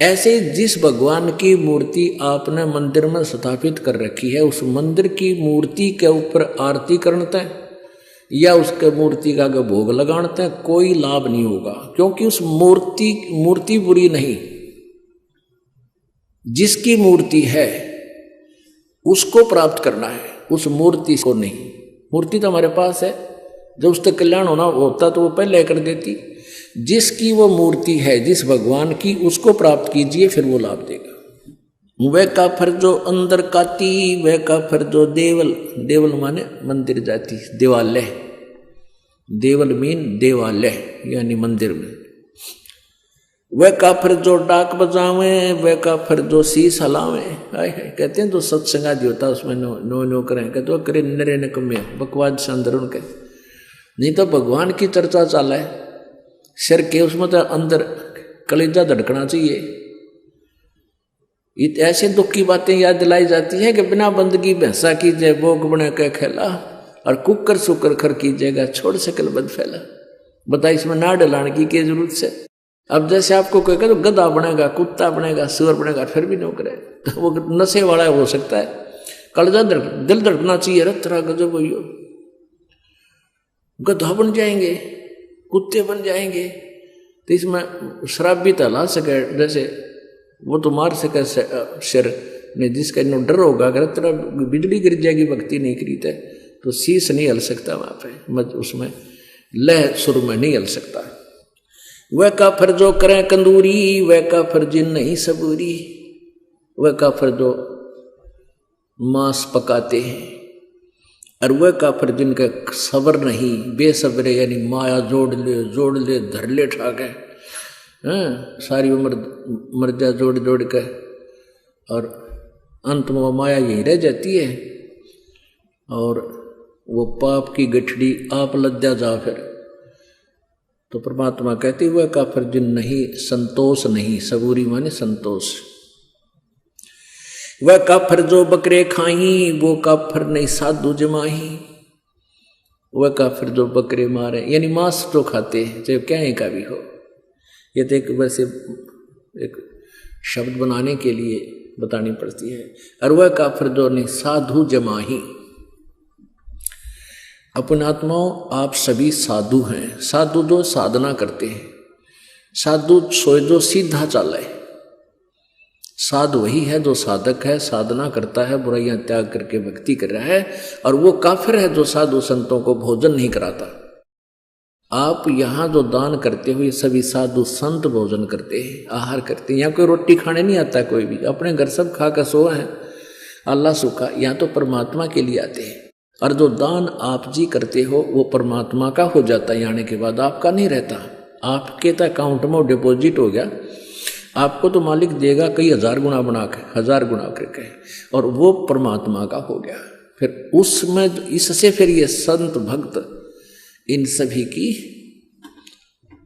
ऐसे जिस भगवान की मूर्ति आपने मंदिर में स्थापित कर रखी है, उस मंदिर की मूर्ति के ऊपर आरती करते हैं या उसके मूर्ति का भोग लगाते हैं, कोई लाभ नहीं होगा। क्योंकि उस मूर्ति बुरी नहीं। जिसकी मूर्ति है उसको प्राप्त करना है, उस मूर्ति को नहीं। मूर्ति तो हमारे पास है, जब उससे कल्याण होना होता तो वो पहले कर देती। जिसकी वो मूर्ति है, जिस भगवान की, उसको प्राप्त कीजिए, फिर वो लाभ देगा। वह काफिर जो अंदर काती, वह काफिर जो देवल, देवल माने मंदिर जाती, देवालय, देवल मीन देवालय यानी मंदिर में। वह काफिर जो डाक बजावे, वह काफिर जो शीश हलावे। कहते हैं जो सत्संगा जो होता उसमें नो करें, कहते करे नरे न कमे बकवाद से अंदर उनके। नहीं तो भगवान की चर्चा चाला है सिर के, उसमें तो अंदर कलेजा धड़कना चाहिए। ऐसे दुख की बातें याद दिलाई जाती है कि बिना बंदगी भैंसा कीजिए भोग बने के खेला, और कुकर सुकर खर कीजिएगा छोड़ सकल बद फैला। बता इसमें ना डलाने की क्या जरूरत से। अब जैसे आपको कोई कहे तो गधा बनेगा, कुत्ता बनेगा, सुअर बनेगा, फिर भी नहीं करे, तो वो नशे वाला हो सकता है। कलेजा दिल धड़कना चाहिए। अरे तेरा गजब हो, गधा बन जाएंगे, कुत्ते बन जाएंगे। तो इसमें शराब भी तला सके, जैसे वो तो मार सके सिर ने, जिसका इन्हों डर होगा अगर तेरा बिजली गिर जाएगी भक्ति नहीं करी तो शीश नहीं हल सकता वहाँ पे, उसमें लह सुर में नहीं हल सकता। वह काफिर जो करें कंदूरी, वह काफिर जिन नहीं सबूरी, वह काफिर जो मांस पकाते हैं, और वह काफिर जिनका सबर नहीं, बेसब्रे यानी माया जोड़ ले धर ले ठाके, सारी उम्र मर्जा जोड़ के, और अंत में वो माया यहीं रह जाती है, और वो पाप की गठड़ी आप लद्या जा फिर। तो परमात्मा कहते हुए काफिर जिन नहीं संतोष नहीं, सबूरी माने संतोष। वह काफिर जो बकरे खाई, वो काफिर नहीं साधु जमाही, वह काफिर जो बकरे मारे यानी मांस जो खाते हैं, चाहे क्या का भी हो। ये तो एक वैसे एक शब्द बनाने के लिए बतानी पड़ती है। और वह काफिर जो नहीं साधु जमाही। अपने आत्माओं, आप सभी साधु हैं। साधु जो साधना करते हैं, साधु सोए जो सीधा चाले। साधु वही है जो साधक है, साधना करता है, बुराइयां त्याग करके भक्ति कर रहा है। और वो काफिर है जो साधु संतों को भोजन नहीं कराता। आप यहाँ जो दान करते हो, ये सभी साधु संत भोजन करते हैं, आहार करते हैं। यहाँ कोई रोटी खाने नहीं आता, कोई भी अपने घर सब खा कर सो है, अल्लाह सुखा। यहाँ तो परमात्मा के लिए आते हैं। और जो दान आप जी करते हो वो परमात्मा का हो जाता है, आने के बाद आपका नहीं रहता। आपके तो अकाउंट में डिपॉजिट हो गया, आपको तो मालिक देगा कई हजार गुना बना के, 1000 गुना करके, और वो परमात्मा का हो गया। फिर उसमें इससे फिर ये संत भक्त इन सभी की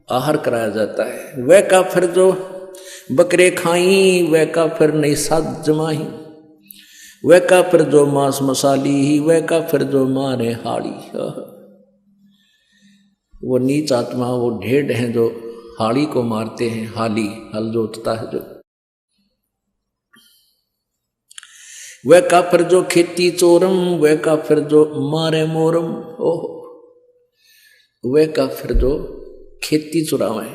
आहार कराया जाता है। वह काफिर जो बकरे खाई, वह काफिर नहीं साध जमाही, वह काफिर जो मांस मसाली, वह काफिर जो मारे हाड़ी। वो नीच आत्मा, वो ढेड हैं जो हाड़ी को मारते हैं। हाली हल जोतता है जो। वह काफिर जो खेती चोरम, वह काफिर जो मारे मोरम। ओह, वह काफिर जो खेती चुरावे।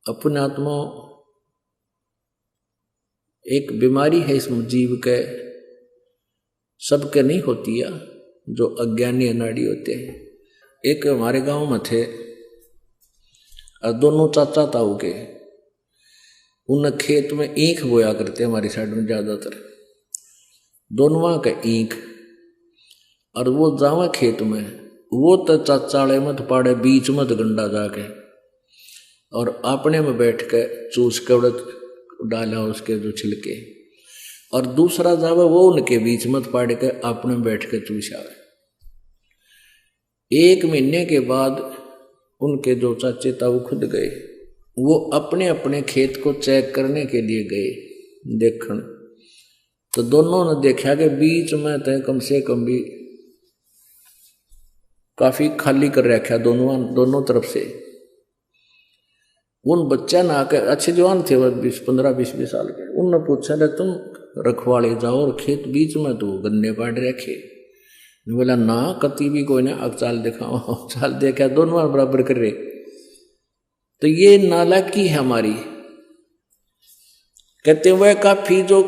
अपने आत्मा एक बीमारी है इस जीव के, सबके नहीं होती है, जो अज्ञानी अनाड़ी होते हैं। एक हमारे गांव में थे, और दोनों चाचा ताऊ के, उन खेत में ईख बोया करते हमारी साइड में ज्यादातर, दोनों का ईख। और वो जावा खेत में, वो तो चाचाड़े मत पाड़े बीच मत गंडा जाके, और अपने में बैठ के चूस के उड़द डाला उसके जो छिलके, और दूसरा जावा वो उनके बीच मत पाड़ के अपने में बैठ के चूस आवे। 1 महीने के बाद उनके जो चाचे था वो खुद गए, वो अपने अपने खेत को चेक करने के लिए गए देखने। तो दोनों ने देखा कि बीच में तो कम से कम भी काफी खाली कर रखा दोनों तरफ से। उन बच्चा ना आकर, अच्छे जवान थे, 15-20 साल के, उनने पूछा रे तुम रखवाले जाओ और खेत बीच में तो गन्ने पाड़ रखे। बोला ना कति भी कोई ना, अब चाल दिखाओ। चाल देखा, दोनों बराबर कर रहे। तो ये नालायकी है हमारी। कहते वह काफी जो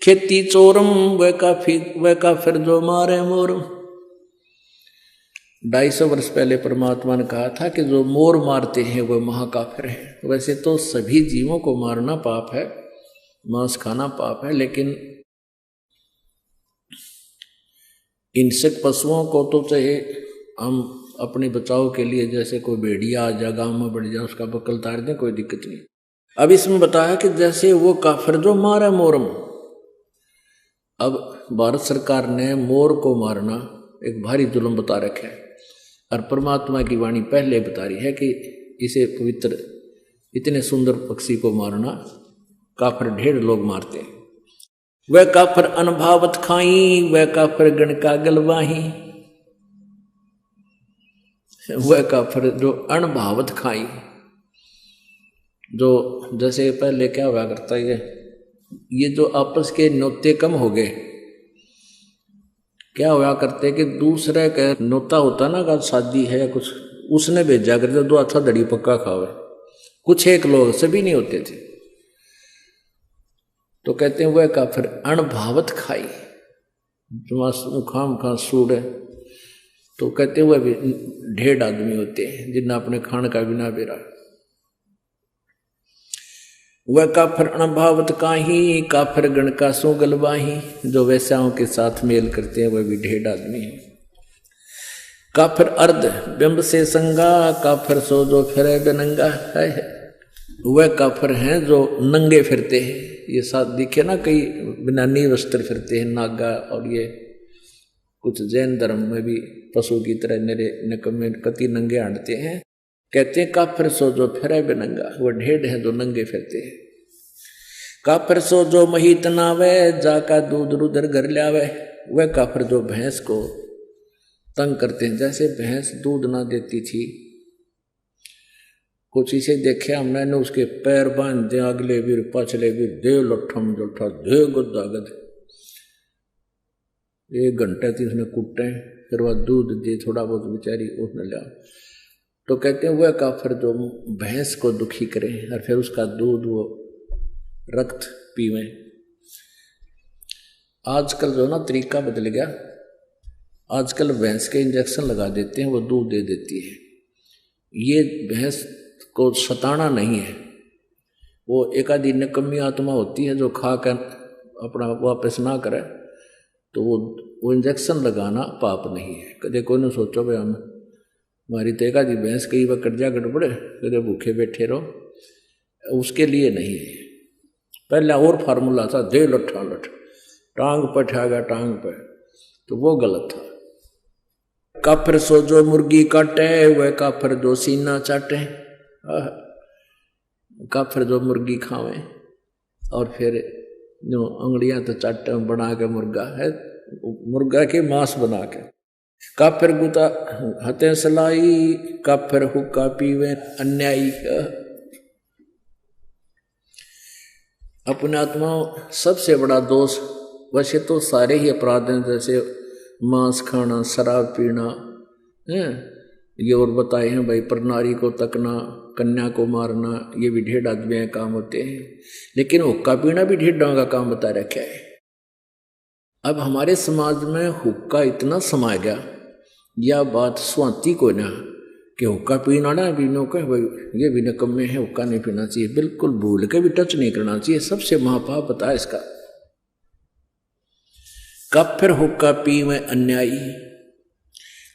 खेती चोरम, वह काफिर जो मारे मोरम। 250 वर्ष पहले परमात्मा ने कहा था कि जो मोर मारते हैं वह महाकाफिर है। वैसे तो सभी जीवों को मारना पाप है, मांस खाना पाप है, लेकिन हिंसक पशुओं को तो चाहे हम अपने बचाव के लिए, जैसे कोई भेड़िया आ जा, गाँव में बढ़ जाए, उसका बकल तार दें, कोई दिक्कत नहीं। अब इसमें बताया कि जैसे वो काफिर जो मारा मोरम। अब भारत सरकार ने मोर को मारना एक भारी जुल्म बता रखा है, और परमात्मा की वाणी पहले बता रही है कि इसे पवित्र, इतने सुंदर पक्षी को मारना काफिर ढेर लोग मारते हैं। वह काफिर अनभावत खाई, वह काफिर गण का गलवाही। वह काफिर जो अनभावत खाई, जो जैसे पहले क्या हुआ करता है, ये जो आपस के नोते कम हो गए। क्या हुआ करते कि दूसरे का नोता होता ना, का शादी है कुछ, उसने भेजा करते दो अच्छा दड़ी पक्का खावे, कुछ एक लोग, सभी नहीं होते थे। तो कहते हैं वह काफिर अणभावत खाई, खाम खा सूड़ है। तो कहते हुए भी ढेर आदमी होते हैं जिन्हें अपने खान का बिना बेरा। वह काफिर अणभावत काही, काफिर गण का सो गलबाही, जो वैश्याओं के साथ मेल करते हैं वह भी ढेर आदमी है। काफिर अर्ध बिंब से संगा, काफिर सो जो फिरे बेनंगा है। वह काफिर हैं जो नंगे फिरते हैं। ये साथ दिखे ना, कई बिना नी वस्त्र फिरते हैं नागा, और ये कुछ जैन धर्म में भी पशु की तरह निरे निकम्मे कति नंगे हांटते हैं। कहते हैं काफिर सो जो फिरे बेनंगा, वह ढेर है जो नंगे फिरते हैं। काफिर सो जो महीत नावे, जाका दूध रुदर घर लावे। वह काफिर जो भैंस को तंग करते हैं, जैसे भैंस दूध ना देती थी, कुछ इसे देखे हमने ने, उसके पैर बांध दे अगले भी पछले भी, दे लठम जोठा दे गुद्दा गद, 1 घंटे तीन उसने कुटे, फिर वह दूध दे थोड़ा बहुत बेचारी उसने लिया। तो कहते हैं वह काफिर जो भैंस को दुखी करे और फिर उसका दूध वो रक्त पीवे। आजकल जो ना तरीका बदल गया, आजकल भैंस के इंजेक्शन लगा देते हैं, वो दूध दे देती है। ये भैंस को सताना नहीं है, वो एक आधी निकम्मी आत्मा होती है जो खा कर अपना वापस ना करे, तो वो इंजेक्शन लगाना पाप नहीं है। कदे कोई ने सोचो भाई हम हमारी तो एक आधी भैंस कई बार कर्जा गड़बड़े, कदे भूखे बैठे रहो, उसके लिए नहीं है। पहले और फार्मूला था, दे लठा लठ, टांग पर ठागा टांग पर, तो वो गलत था। काफिर सो जो मुर्गी काटे, वह काफिर जो सीना चाटे। काफिर जो मुर्गी खावे और फिर जो अंगड़ियां तो चाटे बना के मुर्गा है, मुर्गा के मांस बना के। काफिर गुता हते सलाई, काफिर हुक्का पीवे अन्यायी। अपने आत्मा सबसे बड़ा दोष, वैसे तो सारे ही अपराध हैं, जैसे मांस खाना, शराब पीना है, ये और बताए हैं भाई, पर नारी को तकना, कन्या को मारना, ये भी ढेर आदमी काम होते हैं। लेकिन हुक्का पीना भी ढेर का काम बता रखा है। अब हमारे समाज में हुक्का इतना समा गया, यह बात स्वाति को ना कि हुक्का पीना ना पीनो का भाई ये भी निकम्मे है, हुक्का नहीं पीना चाहिए, बिल्कुल भूल के भी टच नहीं करना चाहिए, सबसे महापाप बता इसका। काफिर हुक्का पीवे अन्यायी,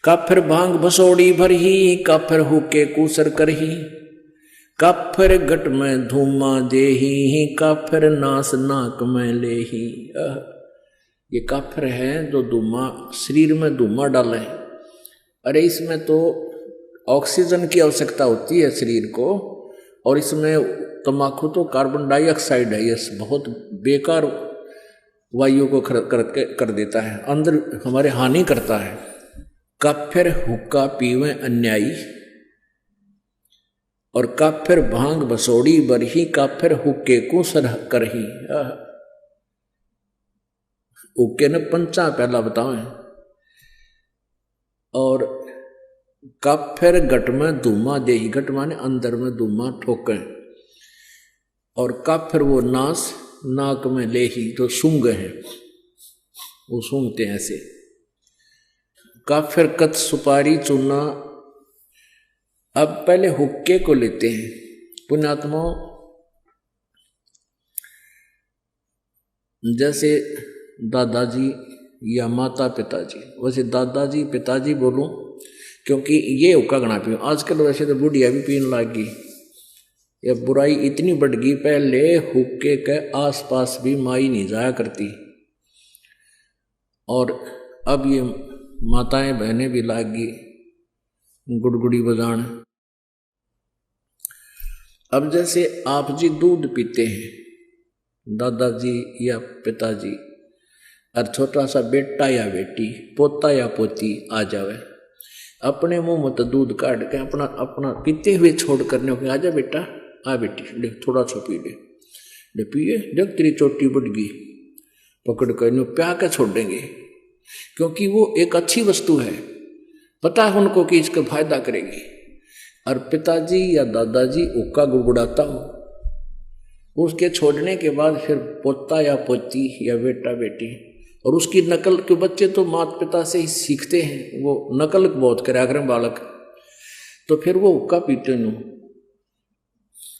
काफिर भांग बसोड़ी भरही, काफिर हुक्के कूसर करही, काफिर गट में धूमा देही, काफिर नास नाक में लेही। ये काफिर है जो धूमा शरीर में धूमा डाले। अरे इसमें तो ऑक्सीजन की आवश्यकता होती है शरीर को, और इसमें तम्बाकू तो कार्बन डाइऑक्साइड है, ये बहुत बेकार वायु को कर देता है, अंदर हमारे हानि करता है। काफिर हुक्का पीवे अन्यायी, और काफिर भांग बसोड़ी बरही, काफिर हुक्के कूसर करही। हुक्के ने पंचा पहला बताओ। और काफिर गट में धूमा देही, गट माने अंदर में धूमा ठोके, और काफिर वो नास नाक में लेही, तो सूंघ है, वो सूंघते हैं ऐसे। काफिर कत सुपारी चूना। अब पहले हुक्के को लेते हैं पुण्यात्मा, जैसे दादाजी या माता पिताजी, वैसे दादाजी पिताजी बोलूं क्योंकि ये हुक्का गणा पी। आजकल वैसे तो बुढ़िया भी पीने लग गई, ये बुराई इतनी बढ़ गई। पहले हुक्के के आसपास भी माई नहीं जाया करती, और अब ये माताएं बहनें भी लाग गई गुड़गुड़ी बजान। अब जैसे आप जी दूध पीते हैं, दादाजी या पिताजी, और छोटा सा बेटा या बेटी, पोता या पोती आ जावे, अपने मुंह में तो दूध काट के अपना अपना पीते हुए छोड़ करने को, आजा बेटा, आ बेटी, ले थोड़ा सा पी ले पिए, जब तेरी चोटी बढ़ गई, पकड़ कर प्या के छोड़ देंगे, क्योंकि वो एक अच्छी वस्तु है, पता है उनको कि इसका फायदा करेगी। और पिताजी या दादाजी हुक्का गुड़गुड़ाता हो, उसके छोड़ने के बाद फिर पोता या पोती या बेटा बेटी, और उसकी नकल के बच्चे तो माता पिता से ही सीखते हैं, वो नकल बहुत करा करें बालक, तो फिर वो हुक्का पीते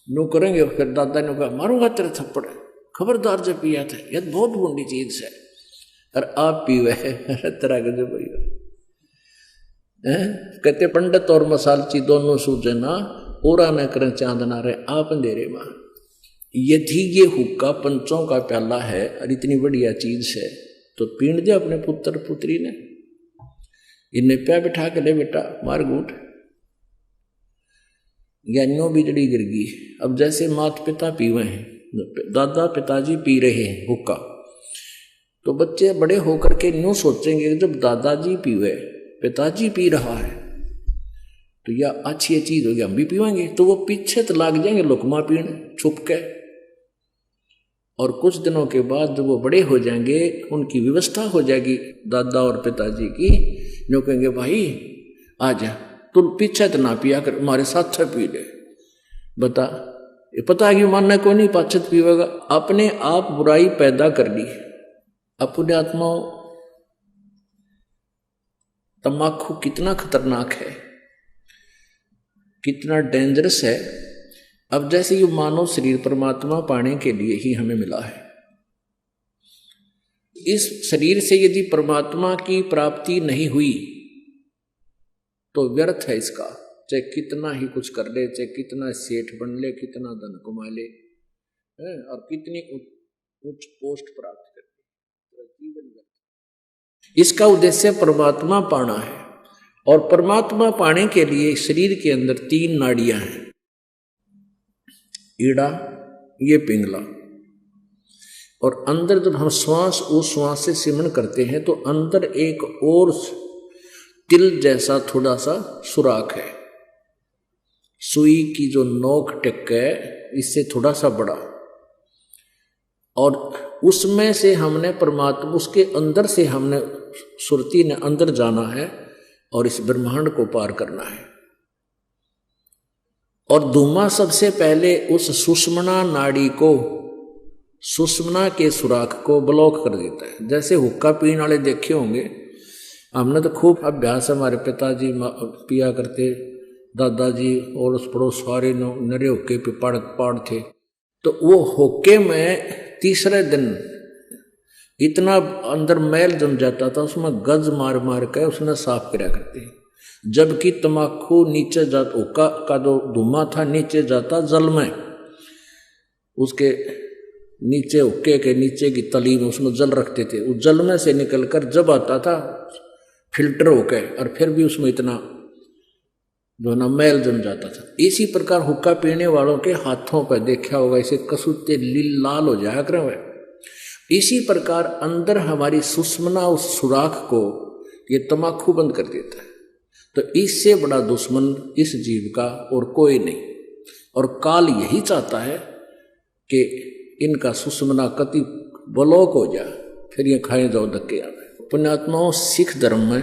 नो करेंगे। फिर दादा ने कहा मारूंगा तेरे थप्पड़, खबरदार जब पिया था, यह बहुत बुरी चीज है, और आप पीवे तरह के जो भैया कहते पंडित और मसालची दोनों सूझे ना, ओरा न करें चांदना रहे आप अंधेरे मां। यदि ये हुक्का पंचों का प्याला है और इतनी बढ़िया चीज है तो पीण दे अपने पुत्र पुत्री ने, इन्हें प्या बिठा के ले बेटा मार गूंठ, ज्ञानियों बिजड़ी गिर गई। अब जैसे माता पिता पीवे हैं, दादा पिताजी पी रहे हैं हुक्का, तो बच्चे बड़े होकर के न्यू सोचेंगे कि जब दादाजी पीवे, पिताजी पी रहा है तो यह अच्छी चीज होगी, हम भी पीवेंगे। तो वो पीछे तो लाग जाएंगे लुकमा पीने छुप के, और कुछ दिनों के बाद जब वो बड़े हो जाएंगे, उनकी व्यवस्था हो जाएगी दादा और पिताजी की, जो कहेंगे भाई आ जा, तुम पीछे तो ना पिया कर, हमारे साथ पी ले। बता ये पता है कि मानना कोई नहीं पाछत पीवेगा, अपने आप बुराई पैदा कर ली। अपने आत्मा तम्बाकू कितना खतरनाक है, कितना डेंजरस है। अब जैसे ये मानव शरीर परमात्मा पाने के लिए ही हमें मिला है, इस शरीर से यदि परमात्मा की प्राप्ति नहीं हुई तो व्यर्थ है इसका, चाहे कितना ही कुछ कर ले, चाहे कितना सेठ बन ले, कितना धन कमा ले और कितनी उच्च पोस्ट प्राप्त कर ले, जीवन व्यर्थ। इसका उद्देश्य परमात्मा पाना है, और परमात्मा पाने के लिए शरीर के अंदर 3 नाड़ियां हैं, ईड़ा, ये पिंगला, और अंदर जब हम श्वास उस श्वास से सिमरण करते हैं तो अंदर एक और तिल जैसा थोड़ा सा सुराख है, सुई की जो नोक टिक है इससे थोड़ा सा बड़ा, और उसमें से हमने परमात्मा, उसके अंदर से हमने सुरती ने अंदर जाना है और इस ब्रह्मांड को पार करना है। और धूमा सबसे पहले उस सुषमना नाड़ी को, सुषमना के सुराख को ब्लॉक कर देता है। जैसे हुक्का पीने वाले देखे होंगे, हमने तो खूब अभ्यास, हमारे पिताजी पिया करते, दादाजी और उस पड़ोस सारे नरे हुक्के पे पाड़ थे, तो वो हुक्के में तीसरे दिन इतना अंदर मैल जम जाता था, उसमें गज मार मार के उसने साफ किया करते, जबकि तम्बाकू नीचे जाता, हुक्का का जो धुआं था नीचे जाता जल में, उसके नीचे हुक्के के नीचे की तली में उसमें जल रखते थे, उस जल में से निकलकर जब आता था फिल्टर होकर, और फिर भी उसमें इतना जो ना मैल जम जाता था। इसी प्रकार हुक्का पीने वालों के हाथों पर देखा होगा, इसे कसूते लाल हो जाया करे। इसी प्रकार अंदर हमारी सुषमना उस सुराख को ये तम्बाकू बंद कर देता है। तो इससे बड़ा दुश्मन इस जीव का और कोई नहीं, और काल यही चाहता है कि इनका सुषमना कति ब्लॉक हो जाए, फिर ये खाए जाओ धक्के आ गए। पुण्यात्माओं, सिख धर्म में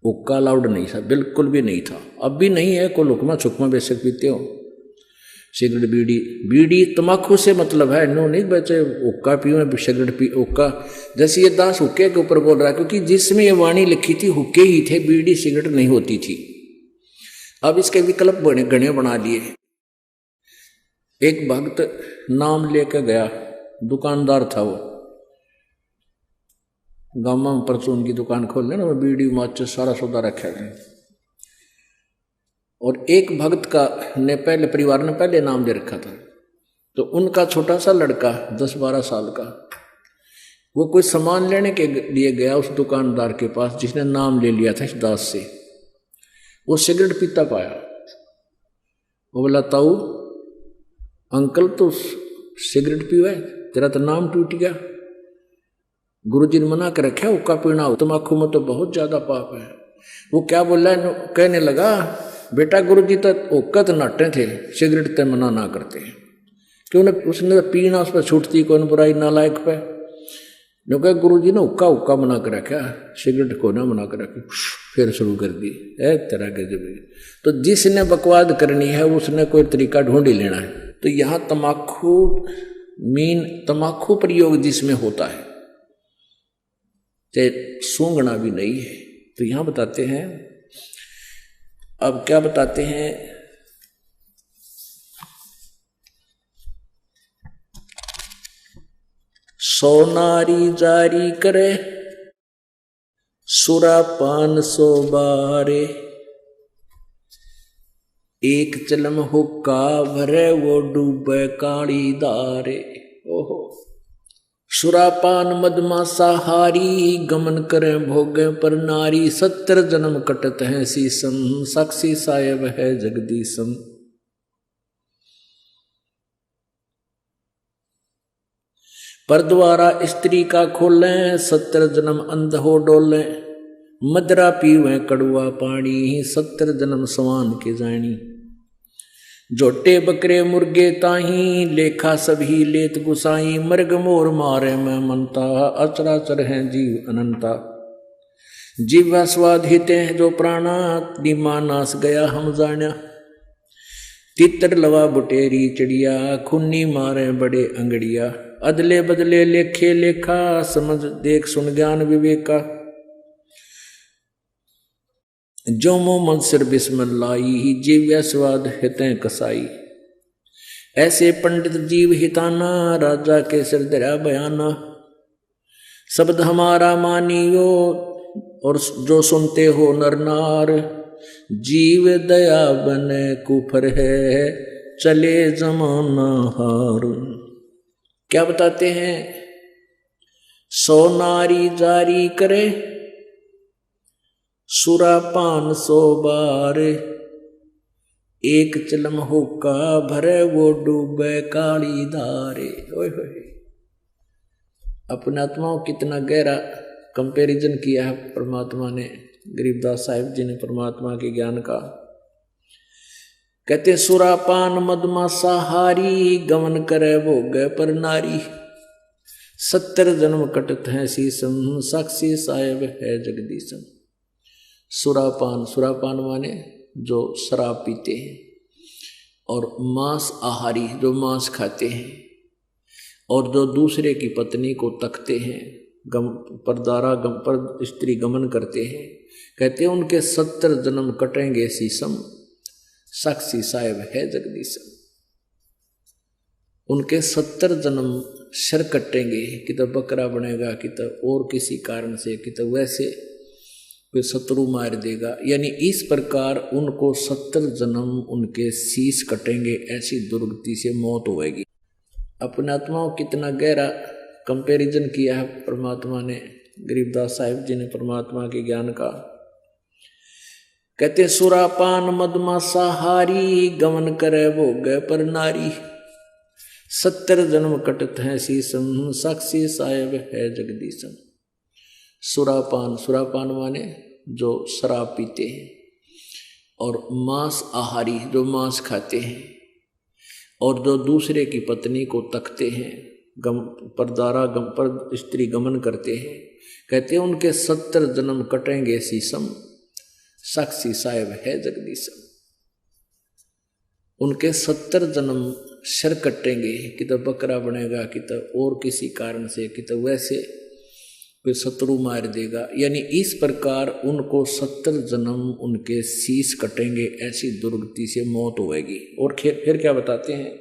हुक्का अलाउड नहीं था, बिल्कुल भी नहीं था, अब भी नहीं है। कोई लुकमा छुकमा बेशक पीते हो, सिगरेट बीड़ी तम्बाकू से मतलब है, नो नहीं बच्चे हुक्का पियो सिगरेट पी हुक्का। जैसे ये दास हुक्के के ऊपर बोल रहा है, क्योंकि जिसमें ये वाणी लिखी थी हुक्के ही थे, बीड़ी सिगरेट नहीं होती थी। अब इसके विकल्प गणे बना लिए। एक भक्त नाम लेकर गया, दुकानदार था वो, गामा में परचून की दुकान खोल लेना, बीड़ी माचिस सारा सौदा रखा है। और एक भक्त का ने पहले परिवार ने पहले नाम दे रखा था, तो उनका छोटा सा लड़का 10-12 साल का, वो कोई सामान लेने के लिए गया उस दुकानदार के पास जिसने नाम ले लिया था इस दास से। वो सिगरेट पीता पाया, वो बोला ताऊ अंकल तो सिगरेट पीवे, तेरा तो नाम टूट गया, गुरुजी ने मना कर रखा हुक्का पीना, तम्बाकू में तो बहुत ज्यादा पाप है। वो क्या बोला, कहने लगा बेटा गुरुजी तो हुक्का तो नाटे थे, सिगरेट तो मना ना करते, क्यों ना उसने पीना उस पर छूटती कौन बुराई नालायक पे। जो कह गुरुजी ने हुक्का मना कर रखा, सिगरेट को ना मना कर रखी। फिर शुरू कर दी है तरह के जब। तो जिसने बकवाद करनी है उसने कोई तरीका ढूंढ ही लेना है। तो यहां तमाकू प्रयोग जिसमें होता है, चाहे सूंघना भी नहीं है। तो यहां बताते हैं, अब क्या बताते हैं, सोनारी जारी करे सुरापान 100 बारे, एक चलम हुक्का भरे वो डूबे काली दारे। ओहो, सुरापान मदमासा हारी, गमन करे भोगे पर नारी, 70 जन्म कटत है सीसम, साक्षी साहेब है जगदीशम। पर द्वारा स्त्री का खोले, 70 जन्म अंध हो डोले, मदरा पीवे कड़ुआ पानी, 70 जन्म सवान के जानी। जोटे बकरे मुर्गे ताही, लेखा सभी लेत गुसाई, मर्ग मोर मारे में मनता, अचराचर है जीव अनंता। जीवा स्वाद हिते हैं जो प्राणा, निमा नास गया हम जाना। तितर लवा बुटेरी चिड़िया, खुन्नी मारे बड़े अंगड़िया, अदले बदले लेखे लेखा, समझ देख सुन ज्ञान विवेका। जो मो मन सिर बिस्मिल्लाही, जीव्या स्वाद हितें कसाई। ऐसे पंडित जीव हिताना, राजा के सिर दरा बयाना। शब्द हमारा मानियो और जो सुनते हो नर नार, जीव दया बने कुफर है, चले जमाना हार। क्या बताते हैं, सोनारी जारी करे सुरापान 100 बार, एक चलम हुक्का भरे वो डूबे काली धारे। ओए होए, अपने आत्माओं कितना गहरा कंपैरिजन किया है परमात्मा ने, गरीबदास साहिब जी ने परमात्मा के ज्ञान का। कहते सुरापान मदमासा हारी, गमन करे भोगे पर नारी, 70 जन्म कटत है सीसम, साक्षी साहेब है जगदीशम। सुरापान माने जो शराब पीते हैं, और मांस आहारी जो मांस खाते हैं, और जो दूसरे की पत्नी को तकते हैं, पर स्त्री गमन करते हैं, कहते हैं उनके 70 जन्म कटेंगे सीसम, साक्षी साहेब है जगदीशम। उनके 70 जन्म सिर कटेंगे, कि तो बकरा बनेगा, कि तो और किसी कारण से, कि तो वैसे कोई शत्रु मार देगा। यानी इस प्रकार उनको 70 जन्म उनके शीश कटेंगे, ऐसी दुर्गति से मौत होगी। अपने आत्माओं कितना गहरा कंपैरिजन किया है परमात्मा ने, गरीबदास साहिब जी ने परमात्मा के ज्ञान का। कहते सुरापान मदमासा हारी, गमन करे भोगे पर नारी, 70 जन्म कटत है सीसम, साक्षी साहेब है जगदीशम। सुरापान माने जो शराब पीते हैं, और मांस आहारी जो मांस खाते हैं, और जो दूसरे की पत्नी को तकते हैं, पर स्त्री गमन करते हैं, कहते हैं उनके 70 जन्म कटेंगे सीसम, साक्षी साहेब है जगदीशम। उनके 70 जन्म सिर कटेंगे, कि तो बकरा बनेगा, कि तो और किसी कारण से, कि तो वैसे कोई शत्रु मार देगा। यानी इस प्रकार उनको 70 जन्म उनके शीश कटेंगे, ऐसी दुर्गति से मौत होगी। और फिर क्या बताते हैं,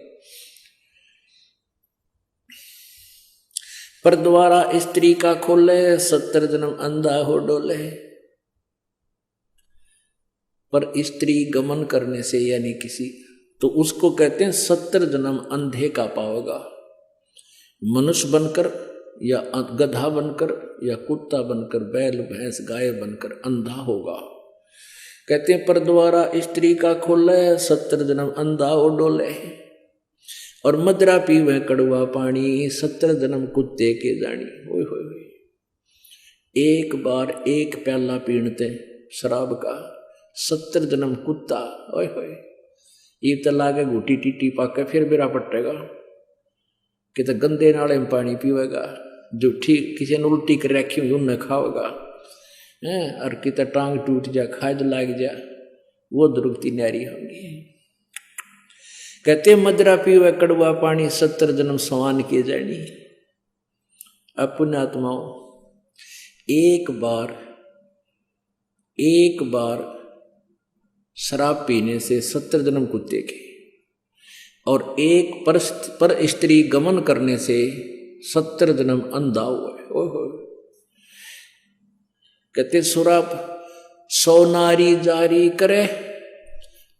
पर द्वारा स्त्री का खोले, 70 जन्म अंधा हो डोले। पर स्त्री गमन करने से, यानी किसी, तो उसको कहते हैं 70 जन्म अंधे का पाओगा। मनुष्य बनकर या गधा बनकर या कुत्ता बनकर, बैल भैंस गाय बनकर अंधा होगा। कहते हैं पर द्वारा स्त्री का खोले, 70 जन्म अंधा हो डोले, और मदरा पीवे कड़वा पानी, 70 जन्म कुत्ते के जानी। ओए होए, एक बार एक प्याला पीणते शराब का, 70 जन्म कुत्ता। ओए होए, ये तो लागे घूटी टीटी पाके फिर बेरा पटेगा, कि तो गंदे नाले में पानी पीवेगा, जो ठीक किसी ने उल्टी कर रखी हुई उन्हें खाओगा, हैं, और कितना टांग टूट जा, खाद लाग जा, वो द्रुपति नारी होंगी। कहते मदरा पीवे कड़वा पानी, 70 जन्म समान किए जानी। अब पुण्यात्माओं, एक बार शराब पीने से 70 जन्म कुत्ते के, और एक पर स्त्री गमन करने से 70 जन्म अंधा हुआ है। ओहो, कहते सुराप 100 नारी जारी करे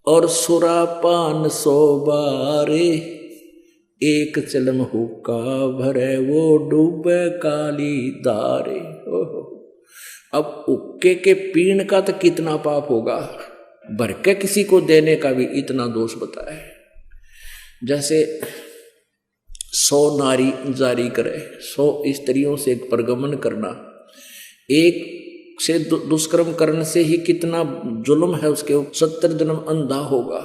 और सुरापान 100 बारे, एक चलम हुक्का भरे वो डूबे काली दारे। ओहो, अब हुक्के के पीण का तो कितना पाप होगा, भर के किसी को देने का भी इतना दोष बताया है। जैसे 100 नारी जारी करे, 100 स्त्रियों से परगमन करना, एक से दुष्कर्म करने से ही कितना जुल्म है उसके, 70 जन्म अंधा होगा।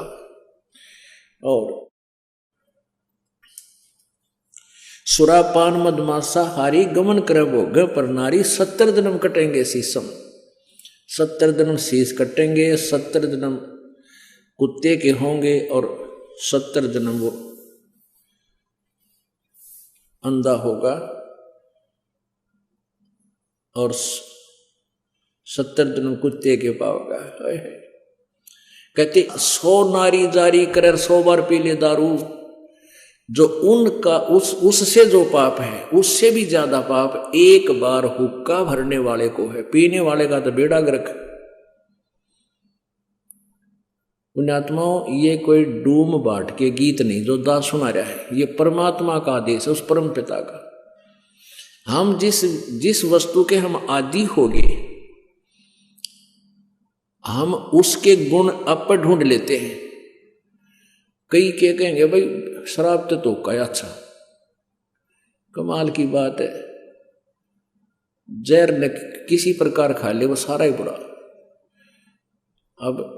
और सुरापान मदमासा हारी गमन करे भोग पर नारी, 70 जन्म कटेंगे शीशम, 70 जन्म शीश कटेंगे, 70 जन्म कुत्ते के होंगे और 70 जन्म वो अंधा होगा, और 70 जन्म कुत्ते के पाओगा। कहते 100 नारी जारी करे 100 बार पी ले दारू, जो उनका उससे जो पाप है उससे भी ज्यादा पाप एक बार हुक्का भरने वाले को है। पीने वाले का तो बेड़ा गर्क। पुण्यात्माओं, ये कोई डूम बाट के गीत नहीं जो दास सुना रहा है, ये परमात्मा का आदेश है, उस परम पिता का। हम जिस वस्तु के हम आदि हो गए, हम उसके गुण अब पर ढूंढ लेते हैं। कई के कहेंगे भाई शराब तो क्या अच्छा, कमाल की बात है, जहर न किसी प्रकार खा ले वो सारा ही बुरा। अब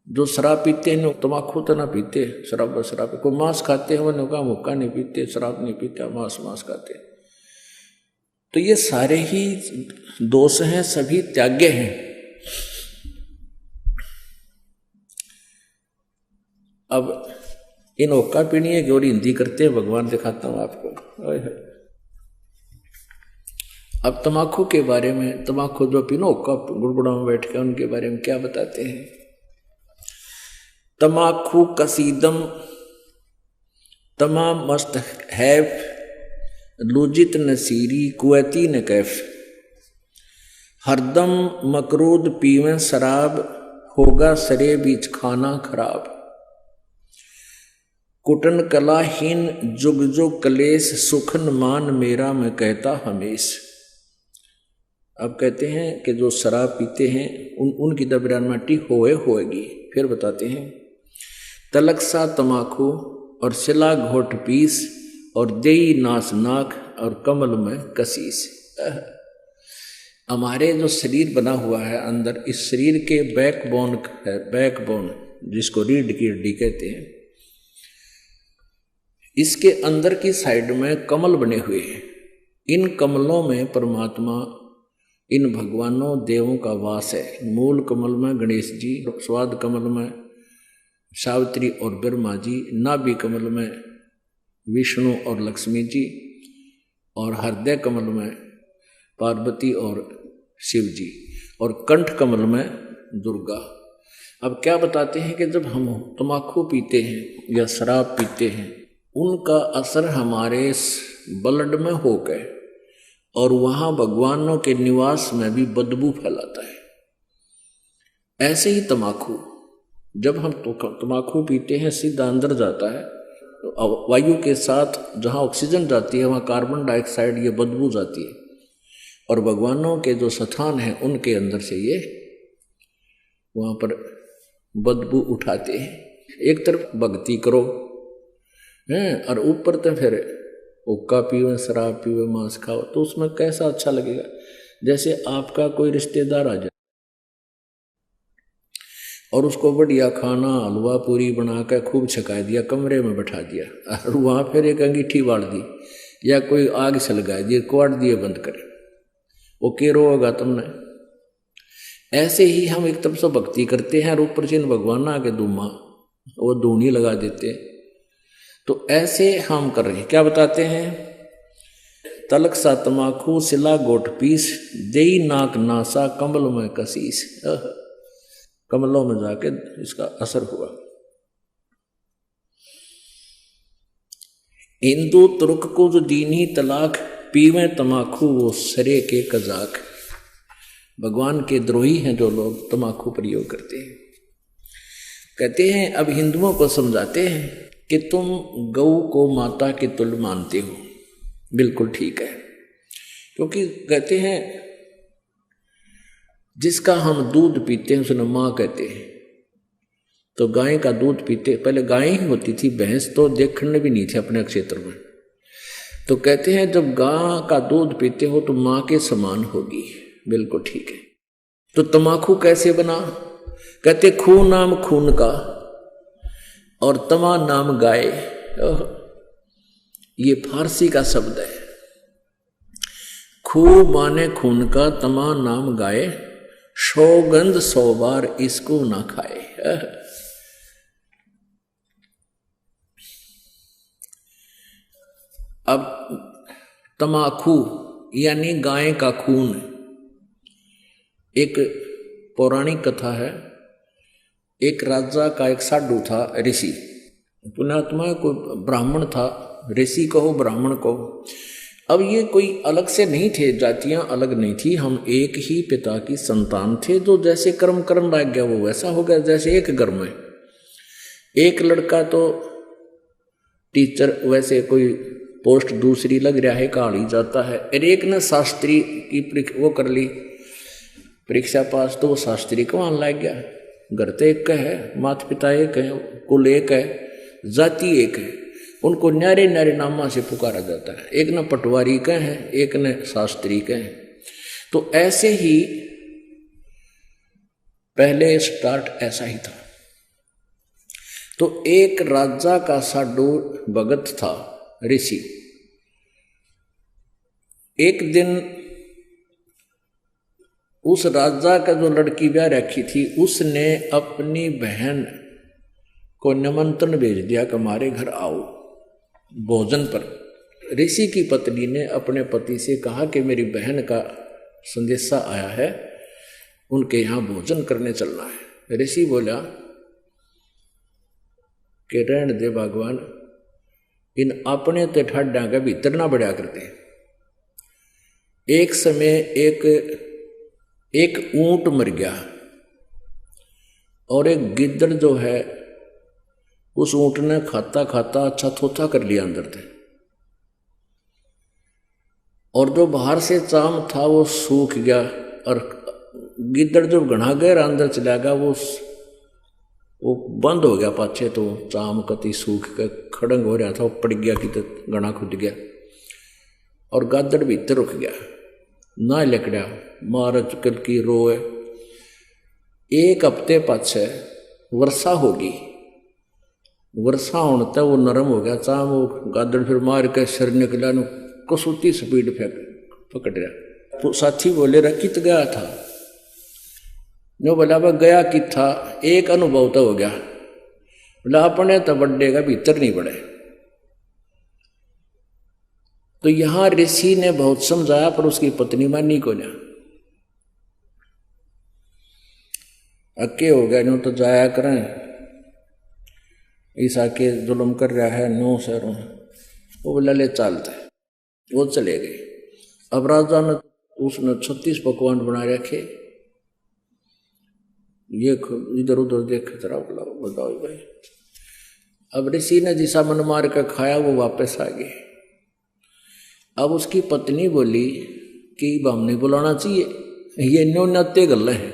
जो शराब पीते हैं तम्बाकू तो ना पीते, शराब को मांस खाते हैं, वो का मुक्का नहीं पीते, शराब नहीं पीते, मांस खाते। तो ये सारे ही दोष हैं, सभी त्याग्य हैं। अब इन ओक्का पीनी है और हिंदी करते हैं, भगवान दिखाता हूं आपको। अब तम्बाकू के बारे में, तम्बाकू जो पीनो ओक्का गुड़गुड़ा में बैठ के, उनके बारे में क्या बताते हैं। तम्बाकू कसीदम तमाम मस्त हैफ, लुजित नसीरी कुवैती न कैफ, हरदम मकरूद पीवें शराब, होगा सरे बीच खाना खराब, कुटन कलाहीन जुग जुग कलेश, सुखन मान मेरा मैं कहता हमेश। अब कहते हैं कि जो शराब पीते हैं उनकी दबरानमाटी होएगी। फिर बताते हैं तलकसा तमाकू और सिला घोट पीस, और देई नास नाक और कमल में कसीस। हमारे जो शरीर बना हुआ है अंदर, इस शरीर के बैकबोन है, बैकबोन जिसको रीढ़ की हड्डी कहते हैं, इसके अंदर की साइड में कमल बने हुए हैं। इन कमलों में परमात्मा, इन भगवानों देवों का वास है। मूल कमल में गणेश जी, स्वाद कमल में सावित्री और ब्रह्मा जी, नाभि कमल में विष्णु और लक्ष्मी जी, और हृदय कमल में पार्वती और शिव जी, और कंठ कमल में दुर्गा। अब क्या बताते हैं कि जब हम तम्बाकू पीते हैं या शराब पीते हैं, उनका असर हमारे ब्लड में हो गए और वहां भगवानों के निवास में भी बदबू फैलाता है। ऐसे ही तम्बाकू, जब हम तम्बाकू पीते हैं सीधा अंदर जाता है, तो वायु के साथ जहां ऑक्सीजन जाती है वहां कार्बन डाइऑक्साइड ये बदबू जाती है, और भगवानों के जो स्थान हैं उनके अंदर से ये वहां पर बदबू उठाते हैं। एक तरफ भक्ति करो हैं, और ऊपर तो फिर हुक्का पीवे, शराब पीवे, मांस खाओ, तो उसमें कैसा अच्छा लगेगा। जैसे आपका कोई रिश्तेदार आ जाए और उसको बढ़िया खाना हलवा पूरी बना कर खूब छका दिया, कमरे में बैठा दिया, और वहाँ फिर एक अंगीठी बाढ़ दी या कोई आग सलगा दी, क्वाड़ दिए बंद करे, वो केरो होगा तुमने। ऐसे ही हम एक तरफ से भक्ति करते हैं और ऊपर से भगवान आके दूमा वो धूनी लगा देते। तो ऐसे हम कर रहे हैं। क्या बताते हैं? तलक सा तमाखू सिला गोट पीस देई नाक नासा कमल में कसीस। कमलों में जाके इसका असर हुआ। हिंदू तुर्क को जो दीनी तलाक पीवे तमाखू वो सरे के कजाक। भगवान के द्रोही हैं जो लोग तमाकू प्रयोग करते हैं। कहते हैं अब हिंदुओं को समझाते हैं कि तुम गौ को माता के तुल्य मानते हो, बिल्कुल ठीक है। क्योंकि कहते हैं जिसका हम दूध पीते हैं उसने माँ कहते हैं। तो गाय का दूध पीते, पहले गाय ही होती थी, भैंस तो देखने भी नहीं थे अपने क्षेत्र में। तो कहते हैं जब गाय का दूध पीते हो तो माँ के समान होगी, बिल्कुल ठीक है। तो तमाकू कैसे बना? कहते खून नाम खून का और तमा नाम गाय। ये फारसी का शब्द है। खू माने खून का, तमा नाम गाय, सौगंध 100 बार इसको ना खाए। अब तमाकू यानी गाय का खून। एक पौराणिक कथा है। एक राजा का एक साधु था, ऋषि, पुण्यात्मा, कोई ब्राह्मण था, ऋषि कहो ब्राह्मण कहो। अब ये कोई अलग से नहीं थे, जातियां अलग नहीं थी, हम एक ही पिता की संतान थे। जो जैसे कर्म करने लग गया वो वैसा हो गया। जैसे एक घर में एक लड़का तो टीचर, वैसे कोई पोस्ट दूसरी लग रहा है, काढ़ी जाता है। और एक ने शास्त्री की वो कर ली परीक्षा पास, तो वो शास्त्री को आने लग गया। घर तो एक है, माता पिता एक है, कुल एक है, जाति एक है, उनको न्यारे न्यारे नामा से पुकारा जाता है। एक न पटवारी का है, एक न शास्त्री का है। तो ऐसे ही पहले स्टार्ट ऐसा ही था। तो एक राजा का साधु भगत था, ऋषि। एक दिन उस राजा का जो लड़की ब्याह रखी थी उसने अपनी बहन को निमंत्रण भेज दिया कि हमारे घर आओ भोजन पर। ऋषि की पत्नी ने अपने पति से कहा कि मेरी बहन का संदेशा आया है, उनके यहाँ भोजन करने चलना है। ऋषि बोला कि रहने दे भगवान, इन अपने तो ठाड्डा का भीतर ना बढ़िया करते। एक समय एक ऊंट मर गया और एक गिद्दड़ जो है उस ऊंट ने खाता खाता अच्छा थोथा कर लिया अंदर थे, और जो बाहर से चाम था वो सूख गया। और गिद्दड़ जब घना गहरा अंदर चला गया वो बंद हो गया पाछे, तो चाम कति सूख के खड़ंग हो रहा था, वो पड़ गया कि तो घना खुद गया और गादड़ भीतर रुक गया ना लकड़ा मार चुकल की रोए। एक हफ्ते पाछे वर्षा होगी, वर्षा होने तक वो नरम हो गया चाम, वो गादड़ फिर मार के सिर निकला, कसौती स्पीड फेंक पकड़ रहा। तो साथी बोले रहा कित गया था? नो बोला वह गया कि था, एक अनुभव तो हो गया। बोला अपने तो बड्डे का भीतर नहीं पड़े। तो यहां ऋषि ने बहुत समझाया पर उसकी पत्नी मानी को ना, अक्के हो गया। नो तो जाया करें, ईसा के जुल्म कर रहा है, नो शहरों। वो बोला ले चलता है, वो चले गए। अब राजा ने उसने 36 पकवान बना रखे, ये इधर उधर देख जरा बताओ भाई। अब ऋषि ने जिसा मन मार कर खाया वो वापस आ गए। अब उसकी पत्नी बोली कि हम नहीं बुलाना चाहिए, ये न्यो नत्ते गल है।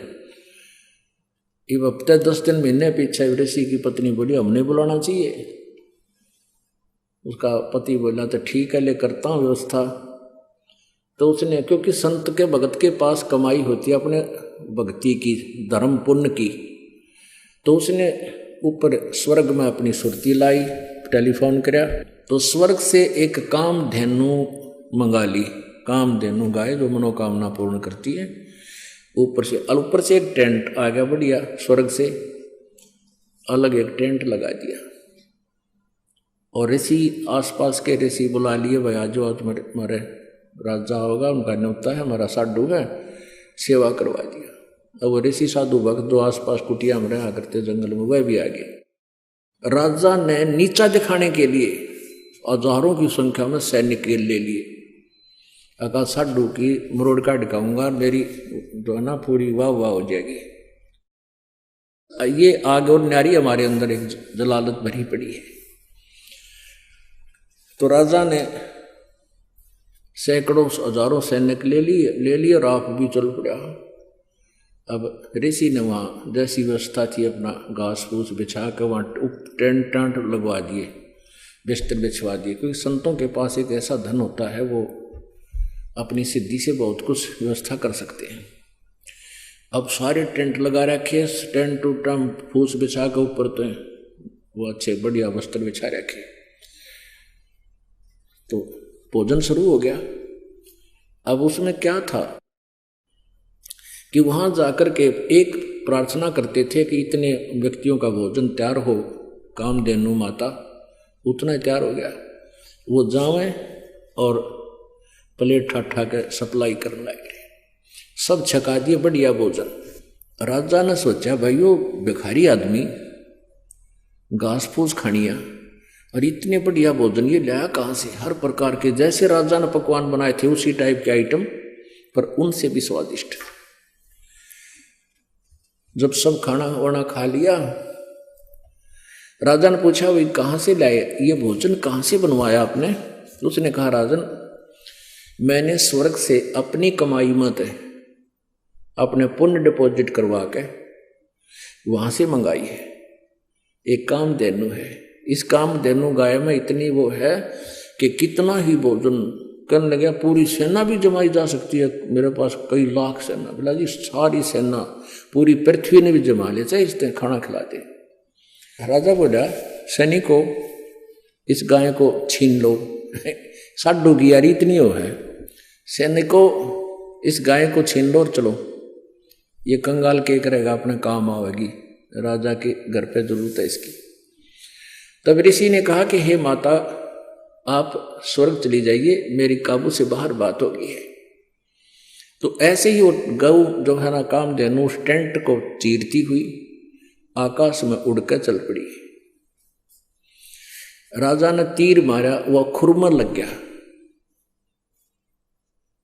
अब हफ्ते 10 दिन महीने पीछे ऋषि की पत्नी बोली हम नहीं बुलाना चाहिए। उसका पति बोला तो ठीक है, ले करता हूँ व्यवस्था। तो उसने, क्योंकि संत के भगत के पास कमाई होती है अपने भक्ति की, धर्म पुण्य की, तो उसने ऊपर स्वर्ग में अपनी सुरती लाई, टेलीफोन कराया। तो स्वर्ग से एक काम धेनु मंगा ली कामधेनु गाय जो मनोकामना पूर्ण करती है। ऊपर से एक टेंट आ गया बढ़िया, स्वर्ग से अलग एक टेंट लगा दिया और ऋषि आसपास के ऋषि बुला लिए, भाई आज जो हमारे राजा होगा उनका न्योता है, हमारा साधु है, सेवा करवा दिया। अब वो ऋषि साधु भक्त जो आसपास कुटिया में रहा करते जंगल में, वह भी आ गए। राजा ने नीचा दिखाने के लिए हजारों की संख्या में सैनिक ले लिए। अगर साधु की मरोड़ का दिखाऊंगा, मेरी जो है ना पूरी वाह वाह हो जाएगी। ये आग और न्यारी हमारे अंदर एक जलालत भरी पड़ी है। तो राजा ने सैकड़ों हजारों सैनिक ले लिए और आप भी चल पड़ा। अब ऋषि ने वहाँ जैसी व्यवस्था थी अपना घास फूस बिछा कर वहाँ टेंट टांट लगवा दिए, बिस्तर बिछवा दिए, क्योंकि संतों के पास एक ऐसा धन होता है वो अपनी सिद्धि से बहुत कुछ व्यवस्था कर सकते हैं। अब सारे टेंट लगा रखे, टेंट टू टेंट फूस बिछा के ऊपर तो वो अच्छे बढ़िया वस्त्र बिछा रखे। तो भोजन शुरू हो गया। अब उसमें क्या था कि वहां जाकर के एक प्रार्थना करते थे कि इतने व्यक्तियों का भोजन तैयार हो, कामधेनु माता उतना तैयार हो गया, वो जावे और प्लेट ठा के सप्लाई करने लगे। सब छका दिए बढ़िया भोजन। राजा ने सोचा भाई वो भिखारी आदमी घास फूस खानिया और इतने बढ़िया भोजन ये लाया कहाँ से? हर प्रकार के जैसे राजा ने पकवान बनाए थे उसी टाइप के आइटम, पर उनसे भी स्वादिष्ट। जब सब खाना वाना खा लिया, राजा ने पूछा भाई कहाँ से लाए ये भोजन, कहाँ से बनवाया आपने? उसने कहा राजन मैंने स्वर्ग से अपनी कमाई मत अपने पुण्य डिपॉजिट करवा के वहां से मंगाई है। एक कामधेनु है, इस कामधेनु गाय में इतनी वो है कि कितना ही भोजन करने लगे पूरी सेना भी जमाई जा सकती है। मेरे पास कई लाख सेना, बोला जी सारी सेना पूरी पृथ्वी ने भी जमा ले, चाहे इस तरह खाना खिला दे। राजा बोला सैनिकों इस गाय को छीन लो। साधु की यारी इतनी हो है, सैनिकों इस गाय को छीन लो और चलो, ये कंगाल के करेगा अपने काम आवेगी, राजा के घर पे जरूरत है इसकी। तब ऋषि ने कहा कि हे माता आप स्वर्ग चली जाइए, मेरी काबू से बाहर बात हो गई है। तो ऐसे ही वो गौ जो है ना कामधेनु उस टेंट को चीरती हुई आकाश में उड़कर चल पड़ी। राजा ने तीर मारा, वह खुर लग गया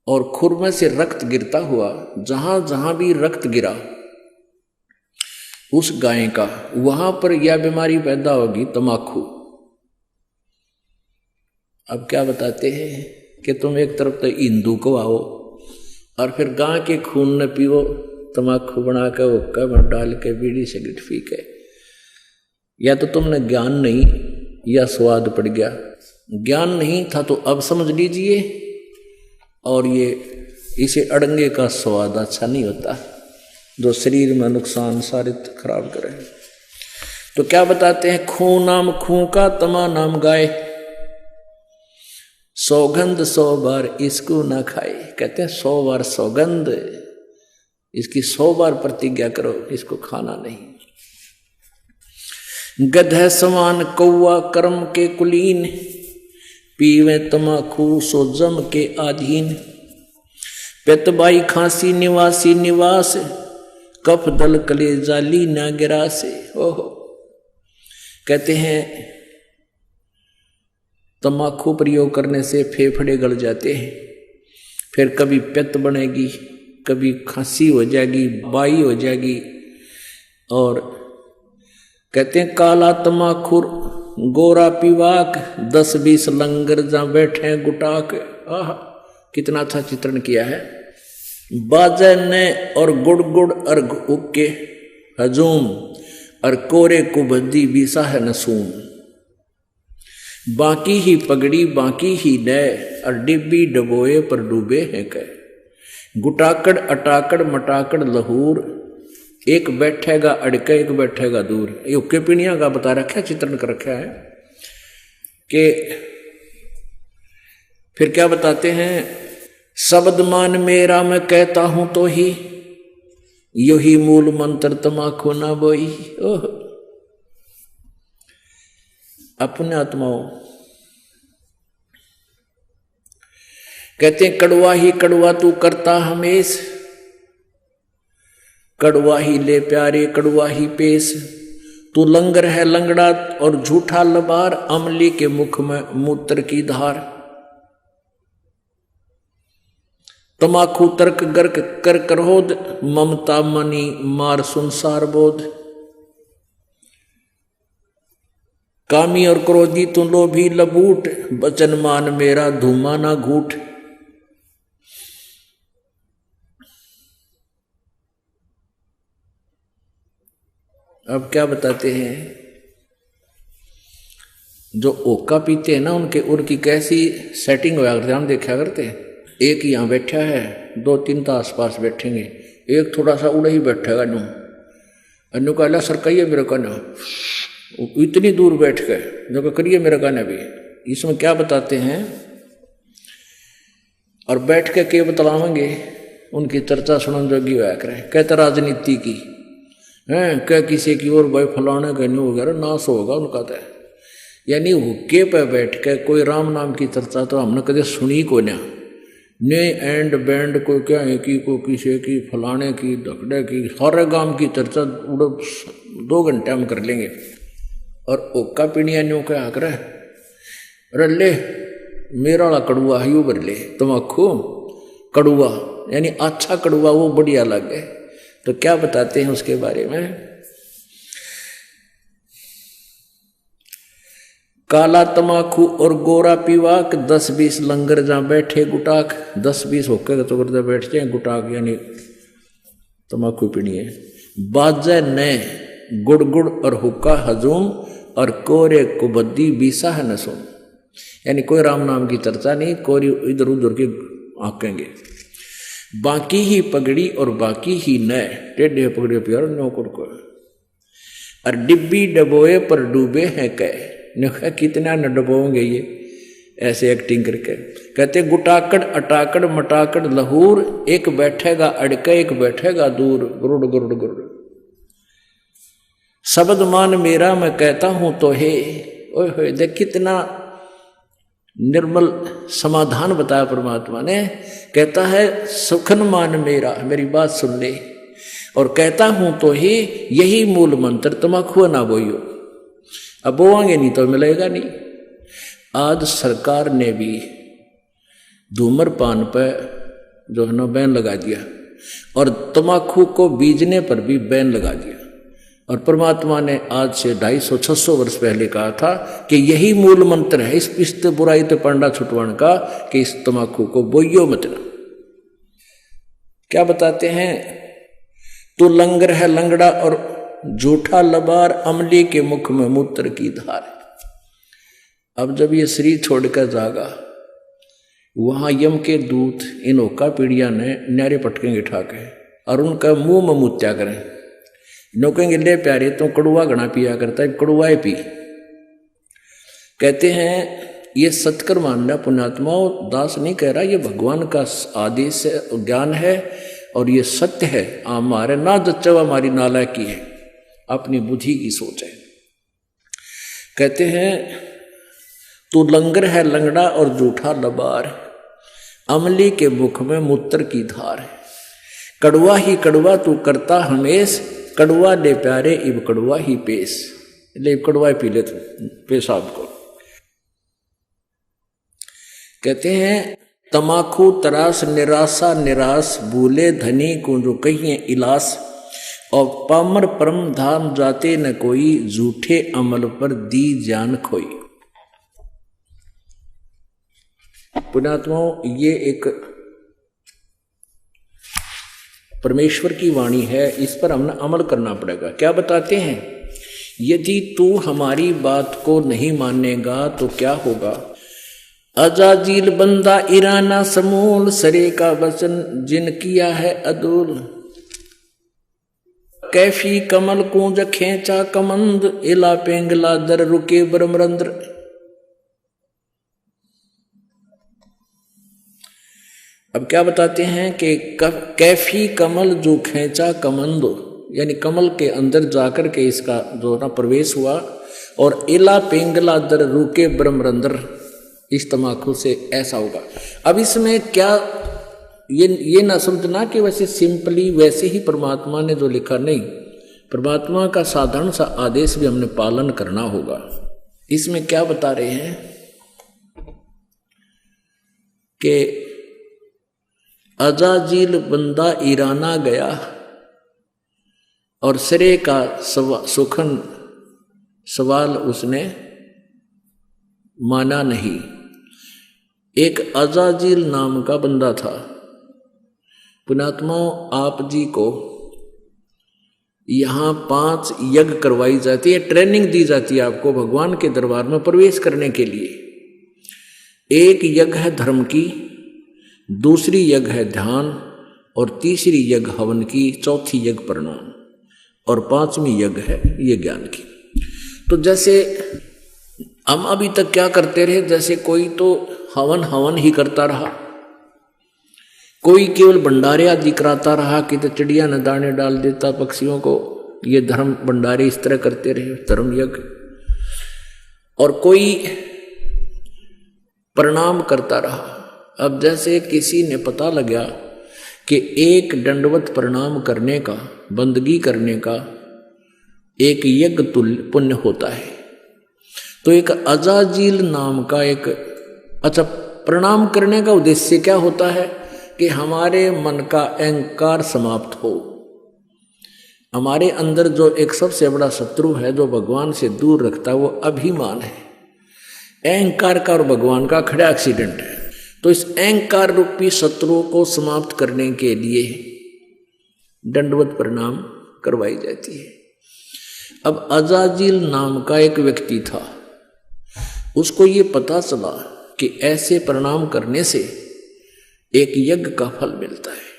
और खुर में से रक्त गिरता हुआ जहां जहां भी रक्त गिरा उस गाय का, वहां पर यह बीमारी पैदा होगी तमाकू। अब क्या बताते हैं कि तुम एक तरफ तो हिंदू को आओ और फिर गाय के खून न पियो, तमाकू बना कर हुक्का में डाल के बीड़ी सिगरेट पी के। या तो तुमने ज्ञान नहीं या स्वाद पड़ गया। ज्ञान नहीं था तो अब समझ लीजिए, और ये इसे अड़ंगे का स्वाद अच्छा नहीं होता जो शरीर में नुकसान सारे खराब करे। तो क्या बताते हैं, खून नाम खूं का तमा नाम गाय, सौगंध 100 बार इसको ना खाए। कहते हैं 100 बार सौगंध, इसकी 100 बार प्रतिज्ञा करो, इसको खाना नहीं। गधे समान कौआ कर्म के कुलीन, पीवे तमाकू सो जम के आधीन। पेतबाई खांसी निवासी निवास, कफ दल कले जाली ना गिरा से। ओहो, कहते हैं तमाकू प्रयोग करने से फेफड़े गल जाते हैं, फिर कभी पित्त बनेगी, कभी खांसी हो जाएगी, बाई हो जाएगी। और कहते हैं काला तमाखुर गोरा पीवाक, 10-20 लंगर जा बैठे गुटाक। आह, कितना अच्छा चित्रण किया है। बाजे ने और गुड़ गुड़ अर्घ उके हजूम, और कोरे कुबद्दी बीसा है नसूम। बाकी ही पगड़ी बाकी ही नय, और डिब्बी डबोए पर डूबे हैं कह। गुटाकड़ अटाकड़ मटाकड़ लहूर, एक बैठेगा अड़के एक बैठेगा दूर। ये उक्के पीणिया का बता रखा है, चित्रण कर रखा है कि फिर क्या बताते हैं, शब्द मान मेरा मैं कहता हूं तो ही, यो ही मूल मंत्र तमाखू ना बोई। ओह अपने आत्माओं कहते हैं कड़वा ही कड़वा तू करता हमेश, कड़वा ही ले प्यारे कड़वा ही पेश। तू लंगर है लंगड़ा और झूठा लबार, अमली के मुख में मूत्र की धार। तमाखू तर्क गर्क कर करोध, ममता मनी मार संसार बोध। कामी और क्रोधी तू लोभी लबूट, बचन मान मेरा धूमा ना घूट। अब क्या बताते हैं, जो ओका पीते हैं ना उनकी कैसी सेटिंग होया करते हम देखा करते हैं। एक यहाँ बैठा है, दो तीन तो आसपास बैठेंगे, एक थोड़ा सा उड़े ही बैठेगा नू अनु कहला सरकाइए मेरे का ना, इतनी दूर बैठ गए जो करिए मेरे का ना भी। इसमें क्या बताते हैं और बैठ के बतलावेंगे, उनकी चर्चा सुनन जोगी होया करें। कहते राजनीति की है, क्या किसी की और भाई फलाने का नहीं वगैरह नाश होगा उनका तो, यानी हुक्के पे बैठ के कोई राम नाम की चर्चा तो हमने कभी सुनी को ना। ने एंड बैंड को क्या है कि को किसी की फलाने की धकड़े की सारे गांव की चर्चा 2 घंटे हम कर लेंगे। और ओका पीणिया न्यू क्या कर अरे ले मेरा वाला कड़ुआ यू भर ले, तमाखू कड़ुआ यानी अच्छा कड़ुआ वो बढ़िया लगे। तो क्या बताते हैं उसके बारे में, काला तमाखू और गोरा पीवाक, 10-20 लंगर जहां बैठे गुटाक। 10-20 होकर तो करते बैठ जाए गुटाक यानी तमाकू पीनी है। बाजे ने गुड़ गुड़ और हुक्का हजूम, और कोरे कुबद्दी बीसा है नसूम, यानी कोई राम नाम की चर्चा नहीं, कोई इधर उधर की आंकेंगे। बाकी ही पगड़ी और बाकी ही नए, टेढ़े पगड़ी प्यार नौकर को। और डिब्बी डबोए पर डूबे हैं कह, कितना न डबोंगे ये ऐसे एक्टिंग करके। कहते गुटाकड़ अटाकड़ मटाकड़ लहूर, एक बैठेगा अड़के एक बैठेगा दूर, गुरुड़ गुरुड़ गुरुड़। शब्द मान मेरा मैं कहता हूं तो हे। ओए होए देख कितना निर्मल समाधान बताया परमात्मा ने। कहता है सुखन मान मेरा, मेरी बात सुन ले, और कहता हूं तो ही यही मूल मंत्र, तमाखू ना बोइयो। अब बोआंगे नहीं तो मिलेगा नहीं। आज सरकार ने भी धूम्रपान पर जो है ना बैन लगा दिया, और तमाखू को बीजने पर भी बैन लगा दिया। और परमात्मा ने आज से 250-600 वर्ष पहले कहा था कि यही मूल मंत्र है इस बुराई तो पंडा छुटवाण का, कि इस तमाकू को बोइयो मत ना। क्या बताते हैं, तू लंगर है लंगड़ा और झूठा लबार, अमली के मुख में मूत्र की धार। अब जब ये शरीर छोड़कर जागा, वहां यम के दूत इन ओका पीड़िया ने न्यारे पटकेंगे ठाके और उनका मुंह में मुत्या करें। नोकेंगे ले प्यारे तो कड़ुआ घना पिया करता है, कड़ुआए पी। कहते हैं ये सत्कर मानना पुण्यात्माओं, दास नहीं कह रहा, ये भगवान का आदेश है, ज्ञान है और ये सत्य है। हमारे ना जच्चवा हमारी नालायकी है, अपनी बुद्धि की सोच है। कहते हैं तू लंगर है लंगड़ा और झूठा लबार, अमली के मुख में मूत्र की धार। कड़वा ही कड़वा तू करता हमेश, कड़वा ले प्यारे इब कड़वा ही पेश। ले कड़वा पी ले तू पेशाब को। कहते हैं तमाखू तरास निराशा निराश, भूले धनी को जो कहिए इलास, और पामर परम धाम जाते न कोई, झूठे अमल पर दी जान खोई। पुण्यात्माओं ये एक परमेश्वर की वाणी है, इस पर हमने अमल करना पड़ेगा। क्या बताते हैं, यदि तू हमारी बात को नहीं मानेगा तो क्या होगा। अजाजील बंदा ईराना समूल, सरे का वचन जिन किया है अदूल। कैफी कमल कूंज खेचा कमंद, इला पेंगला दर रुके ब्रह्मरंद्र। अब क्या बताते हैं कि कैफी कमल जो खींचा कमंद, यानी कमल के अंदर जाकर के इसका जो ना प्रवेश हुआ, और इला पेंगला दर रुके ब्रह्मरंद्र, इस तमाकू से ऐसा होगा। अब इसमें क्या ये ना समझना कि वैसे सिंपली वैसे ही परमात्मा ने जो लिखा, नहीं, परमात्मा का साधारण सा आदेश भी हमने पालन करना होगा। इसमें क्या बता रहे हैं कि अजाजील बंदा ईराना गया और सिरे का सुखन सवाल उसने माना नहीं। एक अजाजील नाम का बंदा था। पुण्यात्माओं, आप जी को यहाँ 5 यज्ञ करवाई जाती है, ट्रेनिंग दी जाती है आपको भगवान के दरबार में प्रवेश करने के लिए। एक यज्ञ है धर्म की, दूसरी यज्ञ है ध्यान, और तीसरी यज्ञ हवन की, चौथी यज्ञ प्रणाम, और 5वीं यज्ञ है ये ज्ञान की। तो जैसे हम अभी तक क्या करते रहे, जैसे कोई तो हवन ही करता रहा, कोई केवल भंडारे आदि कराता रहा कि तो चिड़िया न दाने डाल देता पक्षियों को, ये धर्म भंडारे इस तरह करते रहे, धर्म यज्ञ। और कोई प्रणाम करता रहा। अब जैसे किसी ने पता लगा कि एक दंडवत प्रणाम करने का, बंदगी करने का एक यज्ञ तुल्य पुण्य होता है, तो एक अजाजील नाम का एक, अच्छा, प्रणाम करने का उद्देश्य क्या होता है कि हमारे मन का अहंकार समाप्त हो। हमारे अंदर जो एक सबसे बड़ा शत्रु है जो भगवान से दूर रखता है, वो अभिमान है। अहंकार का और भगवान का खड़ा एक्सीडेंट है। तो इस अहंकार रूपी शत्रुओं को समाप्त करने के लिए दंडवत प्रणाम करवाई जाती है। अब अजाजील नाम का एक व्यक्ति था, उसको ये पता चला कि ऐसे प्रणाम करने से एक यज्ञ का फल मिलता है।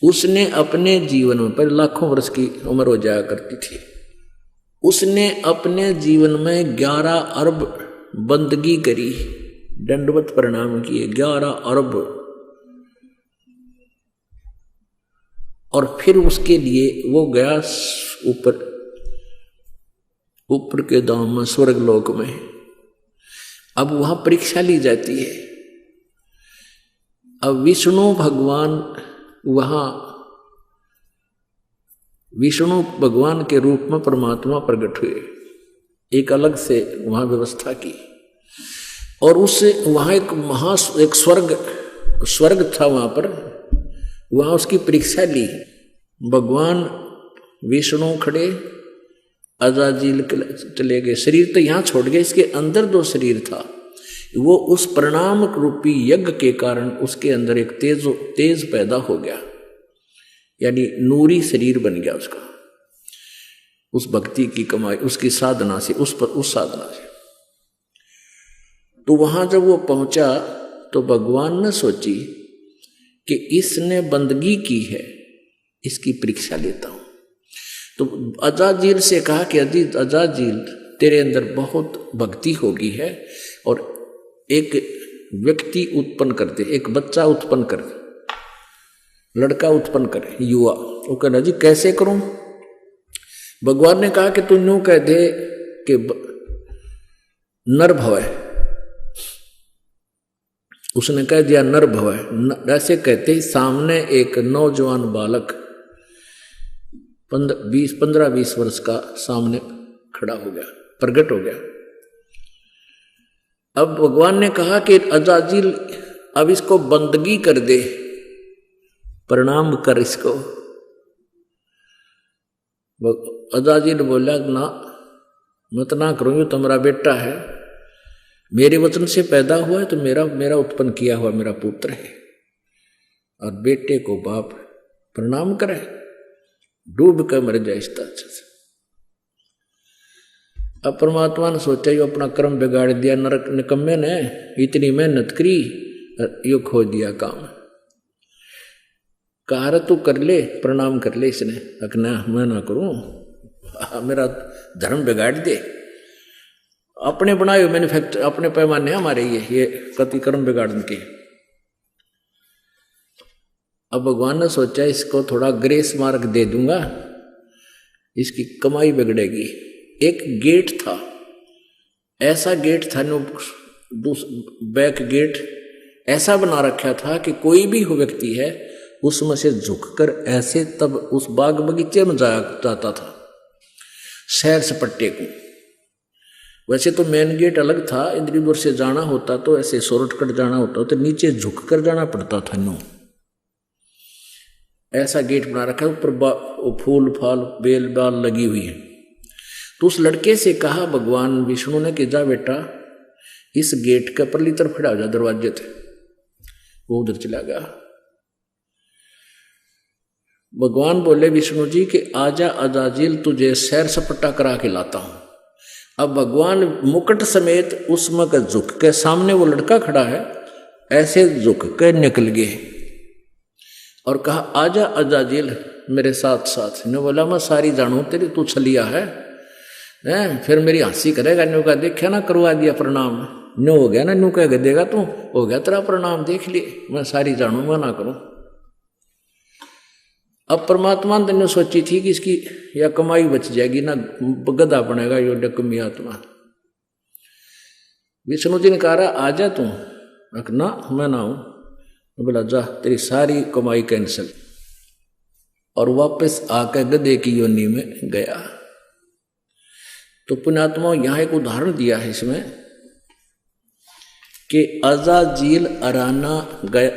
उसने अपने जीवन में, पर लाखों वर्ष की उम्र हो जाया करती थी, उसने अपने जीवन में 11 अरब बंदगी करी, दंडवत प्रणाम किए 11 अरब। और फिर उसके लिए वो गया ऊपर के धाम में, स्वर्ग लोक में। अब वहां परीक्षा ली जाती है। अब विष्णु भगवान वहां, विष्णु भगवान के रूप में परमात्मा प्रकट हुए, एक अलग से वहां व्यवस्था की। और उससे वहां एक स्वर्ग था, वहां पर, वहां उसकी परीक्षा ली। भगवान विष्णु खड़े, अजाजील चले गए, शरीर तो यहां छोड़ गए, इसके अंदर जो शरीर था वो उस प्रणाम रूपी यज्ञ के कारण उसके अंदर एक तेज पैदा हो गया, यानी नूरी शरीर बन गया उसका, उस भक्ति की कमाई, उसकी साधना से, उस साधना से। तो वहां जब वो पहुंचा तो भगवान ने सोची कि इसने बंदगी की है, इसकी परीक्षा लेता हूं। तो अजाजील से कहा कि अजाजील, तेरे अंदर बहुत भक्ति होगी है, और एक व्यक्ति उत्पन्न कर दे, एक बच्चा उत्पन्न कर दे, लड़का उत्पन्न करे, युवा। वो कहना जी कैसे करूं? भगवान ने कहा कि तू यूं कह दे कि नर भव है। उसने कह दिया नर भव है। ऐसे कहते ही सामने एक नौजवान बालक 15-20 वर्ष का सामने खड़ा हो गया, प्रकट हो गया। अब भगवान ने कहा कि अजाजील अब इसको बंदगी कर दे, प्रणाम कर इसको। अजाजील बोला ना, मत ना करूं, ये तो मेरा बेटा है, मेरे वचन से पैदा हुआ है, तो मेरा उत्पन्न किया हुआ मेरा पुत्र है, और बेटे को बाप प्रणाम करे, डूब कर मर जाए इसका अच्छा से। अब परमात्मा ने सोचा यो अपना कर्म बिगाड़ दिया, नरक निकम्मे ने इतनी मेहनत करी, यो खो दिया काम। कहा तू कर ले, प्रणाम कर ले। इसने अकना मैं ना करूं, मेरा धर्म बिगाड़ दे। अपने बनाए हुए मैन्युफैक्चर, अपने पैमाने हमारे ये कति कर्म बिगाड़ने के। अब भगवान ने सोचा इसको थोड़ा ग्रेस मार्क दे दूंगा, इसकी कमाई बिगड़ेगी। एक गेट था, ऐसा गेट था नो, बैक गेट ऐसा बना रखा था कि कोई भी व्यक्ति है उसमें से झुककर ऐसे तब उस बाग बगीचे में जाता था सैर सपट्टे को। वैसे तो मेन गेट अलग था, इंद्रीपुर से जाना होता तो ऐसे शॉर्टकट जाना होता तो नीचे झुककर जाना पड़ता था नो। ऐसा गेट बना रखा, ऊपर फूल फाल बेल बाल लगी हुई है। तो उस लड़के से कहा भगवान विष्णु ने कि जा बेटा इस गेट के परली तरफ खड़ा हो जा, दरवाजे थे। वो उधर चला गया। भगवान बोले विष्णु जी कि आजा अजाजिल, तुझे सैर सपट्टा करा के लाता हूं। अब भगवान मुकुट समेत उसमें का झुक के, सामने वो लड़का खड़ा है, ऐसे झुक के निकल गए और कहा आजा अजाजिल मेरे साथ साथ। ने बोला मैं सारी जानू तेरी, तू छलिया है, फिर मेरी हंसी करेगा। न्यू का देखा ना, करवा दिया प्रणाम, न्यू हो गया ना, न्यू कह देगा तू हो गया तेरा प्रणाम, देख लिए मैं सारी जानू, मैं ना करूं। अब परमात्मा ने सोची थी कि इसकी या कमाई बच जाएगी ना, गधा बनेगा यो डकमी आत्मा। विष्णु जी ने कहा आजा तू, ना मैं ना हूं। बोला जा तेरी सारी कमाई कैंसिल, और वापस आकर गधे की योनि में गया। तो पुण्यात्मा यहां एक उदाहरण दिया है इसमें कि अजाजिल अराना गया,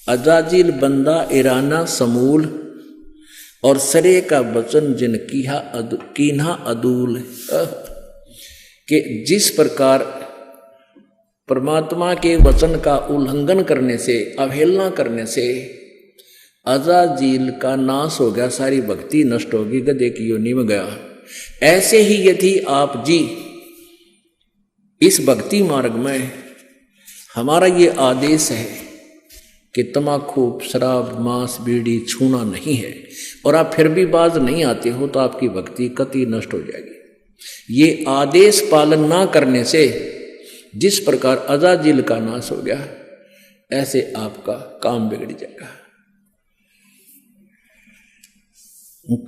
अजाजिल बंदा इराना समूल, और सरे का वचन जिन कीन्हा अदूल। कि जिस प्रकार परमात्मा के वचन का उल्लंघन करने से, अवहेलना करने से अजाजिल का नाश हो गया, सारी भक्ति नष्ट होगी, गधे की योनि में गया। ऐसे ही यदि आप जी इस भक्ति मार्ग में, हमारा ये आदेश है कि तम्बाकू शराब मांस बीड़ी छूना नहीं है, और आप फिर भी बाज नहीं आते हो तो आपकी भक्ति कतई नष्ट हो जाएगी। ये आदेश पालन ना करने से जिस प्रकार अजाजिल का नाश हो गया, ऐसे आपका काम बिगड़ जाएगा।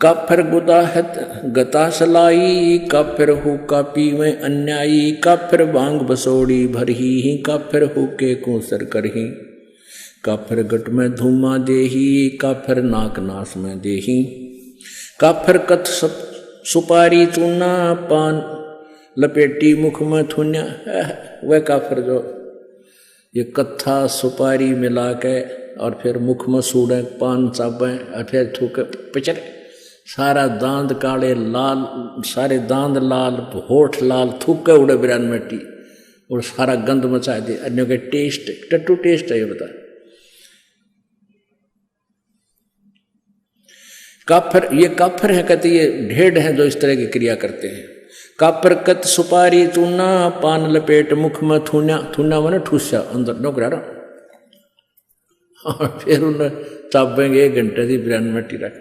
काफिर गुदाहत गतासलाई, काफिर हो कापी में अन्यायी, काफिर भांग बसोड़ी भरही, काफिर हो के कोसर करही, काफिर गट में धूमा देही, काफिर नाक नाश में देही, काफिर कथ सुपारी चूना, पान लपेटी मुख में थुन्या। वह काफिर जो ये कत्था सुपारी मिला के और फिर मुख में सूड़े, पान चाबे और फिर थूके पिचर, सारा दांत काले लाल, सारे दांत लाल, होठ लाल, थूके उड़े बिरान मिट्टी और सारा गंद मचा दे। अन्यों के टेस्ट टट्टू टेस्ट है ये बता। काफिर, ये काफिर है कहते, ये ढेड़ है जो इस तरह की क्रिया करते हैं। काफिर कत सुपारी चूना, पान लपेट मुख में थून्या, थून्या मैंने ठूसा अंदर नौकरा रहा, और फिर उन्हें चापेंगे 1 घंटे की बिरान मिट्टी रख।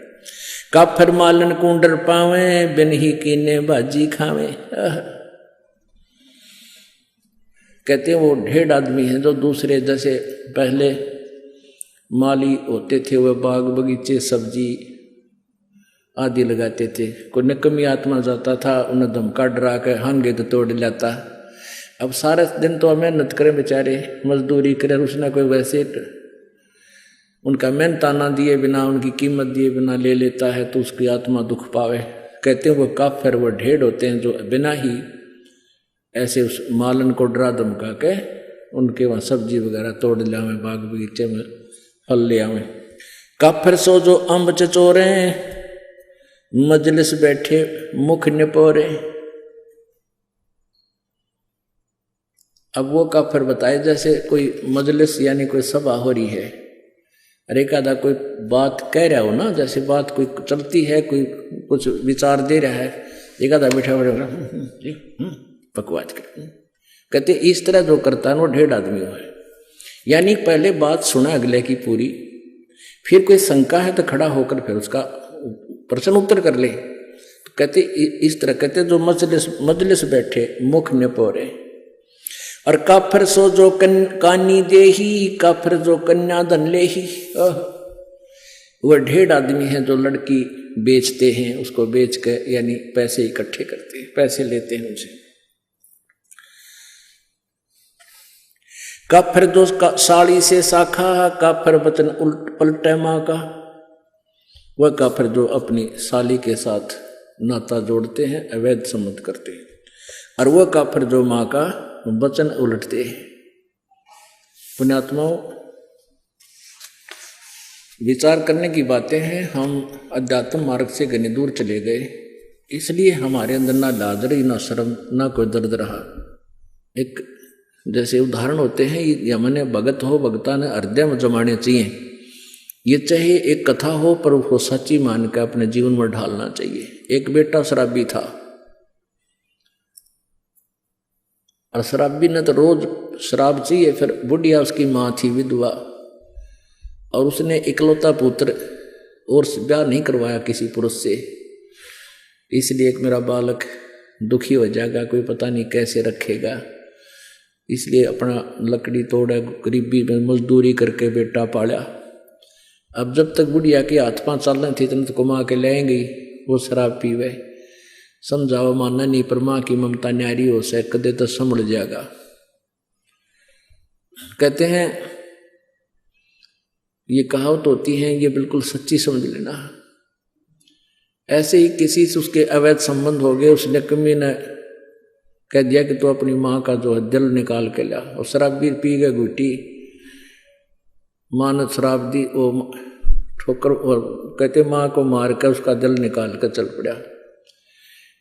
काफिर मालन कुंडर पावे, बिन ही कीने भाजी खावे। कहते हैं वो ढेड़ आदमी है जो दूसरे जैसे पहले माली होते थे, वह बाग बगीचे सब्जी आदि लगाते थे। कोई निकम्मी आत्मा जाता था, उन्हें धमका डरा के हांगे तो तोड़ लाता। अब सारा दिन तो मेहनत करें बेचारे, मजदूरी करें, उसने कोई वैसे उनका मेहनताना दिए बिना, उनकी कीमत दिए बिना ले लेता है तो उसकी आत्मा दुख पावे। कहते हैं वो काफिर, वो ढेड़ होते हैं जो बिना ही ऐसे उस मालन को डरा धमका के उनके वहाँ सब्जी वगैरह तोड़ ले आवे, बाग बगीचे में फल ले आवे। काफिर सो जो अम्ब चचोरे, मजलिस बैठे मुख निपोरे। अब वो काफिर बताए जैसे कोई मजलिस यानी कोई सभा हो रही है, अरे एकादा कोई बात कह रहा हो ना, जैसे बात कोई चलती है, कोई कुछ विचार दे रहा है, एकादा बैठा बैठा बकवास कर। कहते इस तरह जो करता है वो ढेड़ आदमी हो है। यानी पहले बात सुना अगले की पूरी, फिर कोई शंका है तो खड़ा होकर फिर उसका प्रश्न उत्तर कर ले। तो कहते इस तरह कहते जो मजलिस बैठे मुख निपोरे, और काफिर सो जो कानी दे ही, काफिर जो कन्या धन ले ही। वह ढेर आदमी है जो लड़की बेचते हैं, उसको बेच कर यानी पैसे इकट्ठे करते हैं, पैसे लेते हैं उनसे। काफिर जो साड़ी से शाखा, काफिर वचन उल्ट पलटे माँ का। वह काफिर जो अपनी साली के साथ नाता जोड़ते हैं, अवैध संबंध करते हैं। और वह काफिर जो माँ का वचन उलटते हैं। पुण्यात्माओं, विचार करने की बातें हैं। हम अध्यात्म मार्ग से घनी दूर चले गए, इसलिए हमारे अंदर ना लाज रही, ना शर्म, ना कोई दर्द रहा। एक जैसे उदाहरण होते हैं, ये मैंने भगत हो, भगता ने हृदय में जमाने चाहिए। ये चाहे एक कथा हो, पर उसको सच्ची मान के अपने जीवन में ढालना चाहिए। एक बेटा शराबी था, और शराबी ने तो रोज शराब चाहिए। फिर बुढ़िया उसकी माँ थी विधवा, और उसने इकलौता पुत्र और ब्याह नहीं करवाया किसी पुरुष से। इसलिए एक मेरा बालक दुखी हो जाएगा, कोई पता नहीं कैसे रखेगा, इसलिए अपना लकड़ी तोड़ा, गरीबी में मजदूरी करके बेटा पाला। अब जब तक बुढ़िया के हाथ पांव चलने थी, इतना तो कमा के लाएंगे, वो शराब पीवे। समझाओ मानना नहीं, पर माँ की ममता न्यारी हो से कदे तो संभल जाएगा। कहते हैं ये कहावत होती है, ये बिल्कुल सच्ची समझ लेना। ऐसे ही किसी से उसके अवैध संबंध हो गए, उसने कमी ने कह दिया कि तू अपनी माँ का जो है दिल निकाल के ला, और शराब भी पी गए घुटी। माँ ने शराब दी, वो ठोकर, और कहते माँ को मार कर उसका दिल निकाल कर चल पड़ा,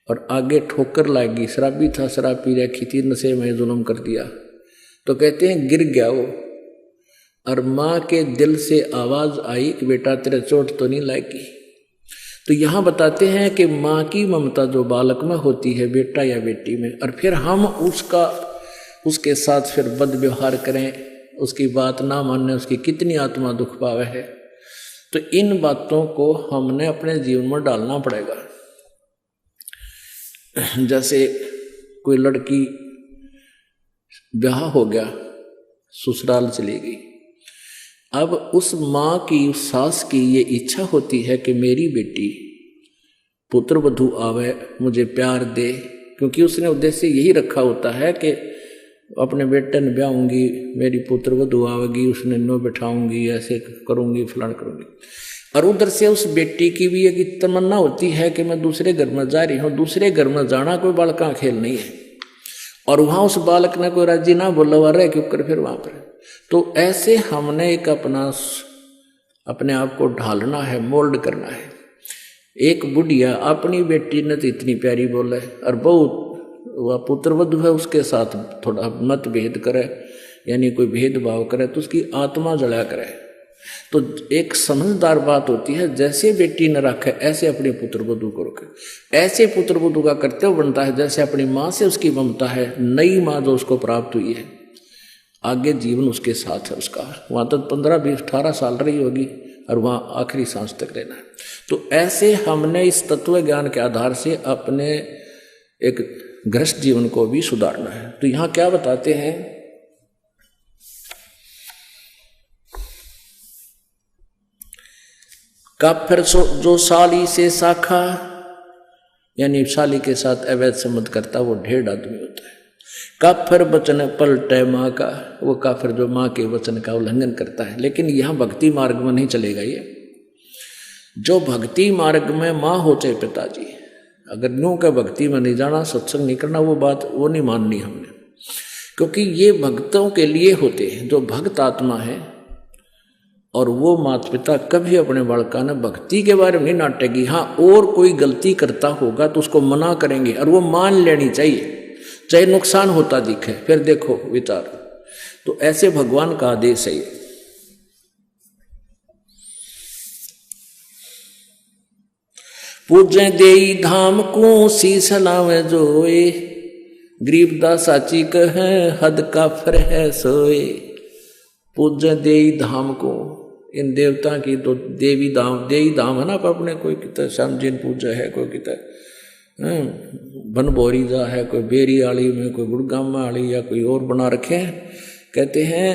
और आगे ठोकर लागी। शराबी था, शराब पी रखी थी, नशे में जुल्म कर दिया। तो कहते हैं गिर गया वो, और माँ के दिल से आवाज आई कि बेटा तेरे चोट तो नहीं लागी। तो यहाँ बताते हैं कि माँ की ममता जो बालक में होती है, बेटा या बेटी में, और फिर हम उसके साथ फिर बद व्यवहार करें, उसकी बात ना माने, उसकी कितनी आत्मा दुख पावे है। तो इन बातों को हमने अपने जीवन में डालना पड़ेगा। जैसे कोई लड़की ब्याह हो गया, ससुराल चली गई, अब उस माँ की, उस सास की ये इच्छा होती है कि मेरी बेटी पुत्र वधू आवे, मुझे प्यार दे, क्योंकि उसने उद्देश्य यही रखा होता है कि अपने बेटे ने ब्याहूंगी, मेरी पुत्र वधू आवेगी, उसने नो बैठाऊंगी, ऐसे करूंगी, फलान करूंगी। और उधर से उस बेटी की भी एक तमन्ना होती है कि मैं दूसरे घर में जा रही हूँ। दूसरे घर में जाना कोई बालका खेल नहीं है, और वहां उस बालक ने कोई राजी ना बोला हुआ रहे क्यों कर फिर वहां पर। तो ऐसे हमने एक अपने आप को ढालना है, मोल्ड करना है। एक बुढ़िया अपनी बेटी ने तो इतनी प्यारी बोले, और बहुत वह पुत्र वधू है उसके साथ थोड़ा मतभेद करे, यानी कोई भेदभाव करे, तो उसकी आत्मा जला करे। तो एक समझदार बात होती है, जैसे बेटी न रखे ऐसे अपने पुत्र वधू को रखे। ऐसे पुत्र वधू का कर्तव्य बनता है जैसे अपनी माँ से उसकी ममता है, नई माँ जो उसको प्राप्त हुई है, आगे जीवन उसके साथ है उसका। वहाँ तक 15, 20, 18 साल रही होगी, और वहाँ आखिरी सांस तक रहना है। तो ऐसे हमने इस तत्व ज्ञान के आधार से अपने एक गृहस्थ जीवन को भी सुधारना है। तो यहाँ क्या बताते हैं, काफिर जो साली से शाखा, यानी साली के साथ अवैध संबंध करता, वो ढेर आदमी होता है। काफिर वचन पलटे माँ का, वो काफिर जो माँ के वचन का उल्लंघन करता है। लेकिन यहाँ भक्ति मार्ग में नहीं चलेगा ये। जो भक्ति मार्ग में माँ हो चाहे पिताजी, अगर न्यू का भक्ति में नहीं जाना, सत्संग नहीं करना, वो बात वो नहीं माननी हमने, क्योंकि ये भक्तों के लिए होते हैं जो भक्त आत्मा है। और वो माता पिता कभी अपने बालका ने भक्ति के बारे में नहीं नाटेगी। हाँ, और कोई गलती करता होगा तो उसको मना करेंगे, और वो मान लेनी चाहिए, चाहे नुकसान होता दिखे। फिर देखो विचार, तो ऐसे भगवान का आदेश है ये। पूजे देई धाम को शीस लावे जोए, गरीबदास साची कहे हद काफिर है सोए। पूजे देई धाम को, इन देवता की तो देवी धाम है ना, अपने कोई कितना श्याम जी पूजा है, कोई कितना बनभोरी जा है, कोई बेरी आली में, कोई गुड़गामा आली या कोई और बना रखे हैं। कहते हैं